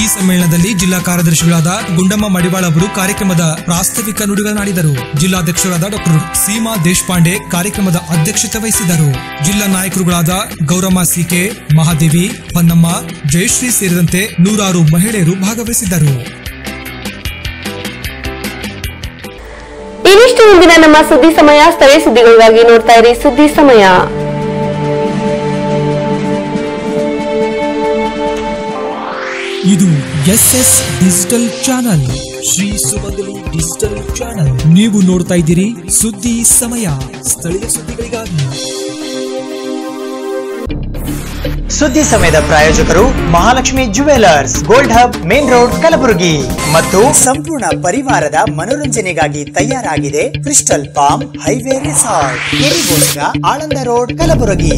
ಈ ಸಮ್ಮೇಳನದಲ್ಲಿ ಜಿಲ್ಲಾ ಕಾರ್ಯದರ್ಶಿಗಳಾದ ಗುಂಡಮ್ಮ ಮಡಿವಾಳ ಅವರು ಕಾರ್ಯಕ್ರಮದ ಪ್ರಾಸ್ತಾವಿಕ ನುಡಿಗಳನ್ನಾಡಿದರು. ಜಿಲ್ಲಾಧ್ಯಕ್ಷರಾದ ಡಾಕ್ಟರ್ ಸೀಮಾ ದೇಶಪಾಂಡೆ ಕಾರ್ಯಕ್ರಮದ ಅಧ್ಯಕ್ಷತೆ ವಹಿಸಿದರು. ಜಿಲ್ಲಾ ನಾಯಕರುಗಳಾದ ಗೌರಮ್ಮ ಸಿಕೆ, ಮಹಾದೇವಿ, ಹೊನ್ನಮ್ಮ, ಜಯಶ್ರೀ ಸೇರಿದಂತೆ ನೂರಾರು ಮಹಿಳೆಯರು ಭಾಗವಹಿಸಿದ್ದರು. ಇನಿಷ್ಟು ಮುಂದಿನ ನಮ್ಮ ಸುದ್ದಿ ಸಮಯ. ಸ್ಥಳೀಯ ಸುದ್ದಿಗಳಿಗಾಗಿ ನೋಡ್ತಾ ಇರಿ ಸುದ್ದಿ ಸಮಯ. ಇದು SS ಡಿಜಿಟಲ್ ಚಾನಲ್, ಶ್ರೀ ಸುಮಂಗಲಿ ಡಿಜಿಟಲ್ ಚಾನಲ್. ನೀವು ನೋಡ್ತಾ ಇದ್ದೀರಿ ಸುದ್ದಿ ಸಮಯ, ಸ್ಥಳೀಯ ಸುದ್ದಿಗಳಿಗಾಗಿ. ಸುದ್ದಿ ಸಮಯದ ಪ್ರಾಯೋಜಕರು Mahalakshmi jewellers, gold hub, main road, Kalaburagi. ಮತ್ತು ಸಂಪೂರ್ಣ ಪರಿವಾರದ ಮನೋರಂಜನೆಗಾಗಿ ತಯಾರಾಗಿದೆ ಕ್ರಿಸ್ಟಲ್ ಪಾಮ್ ಹೈವೇ ರೆಸಾರ್ಟ್, ಕೆರಿಗೋಸ್ಕರ, ಆಳಂದ ರೋಡ್, ಕಲಬುರಗಿ.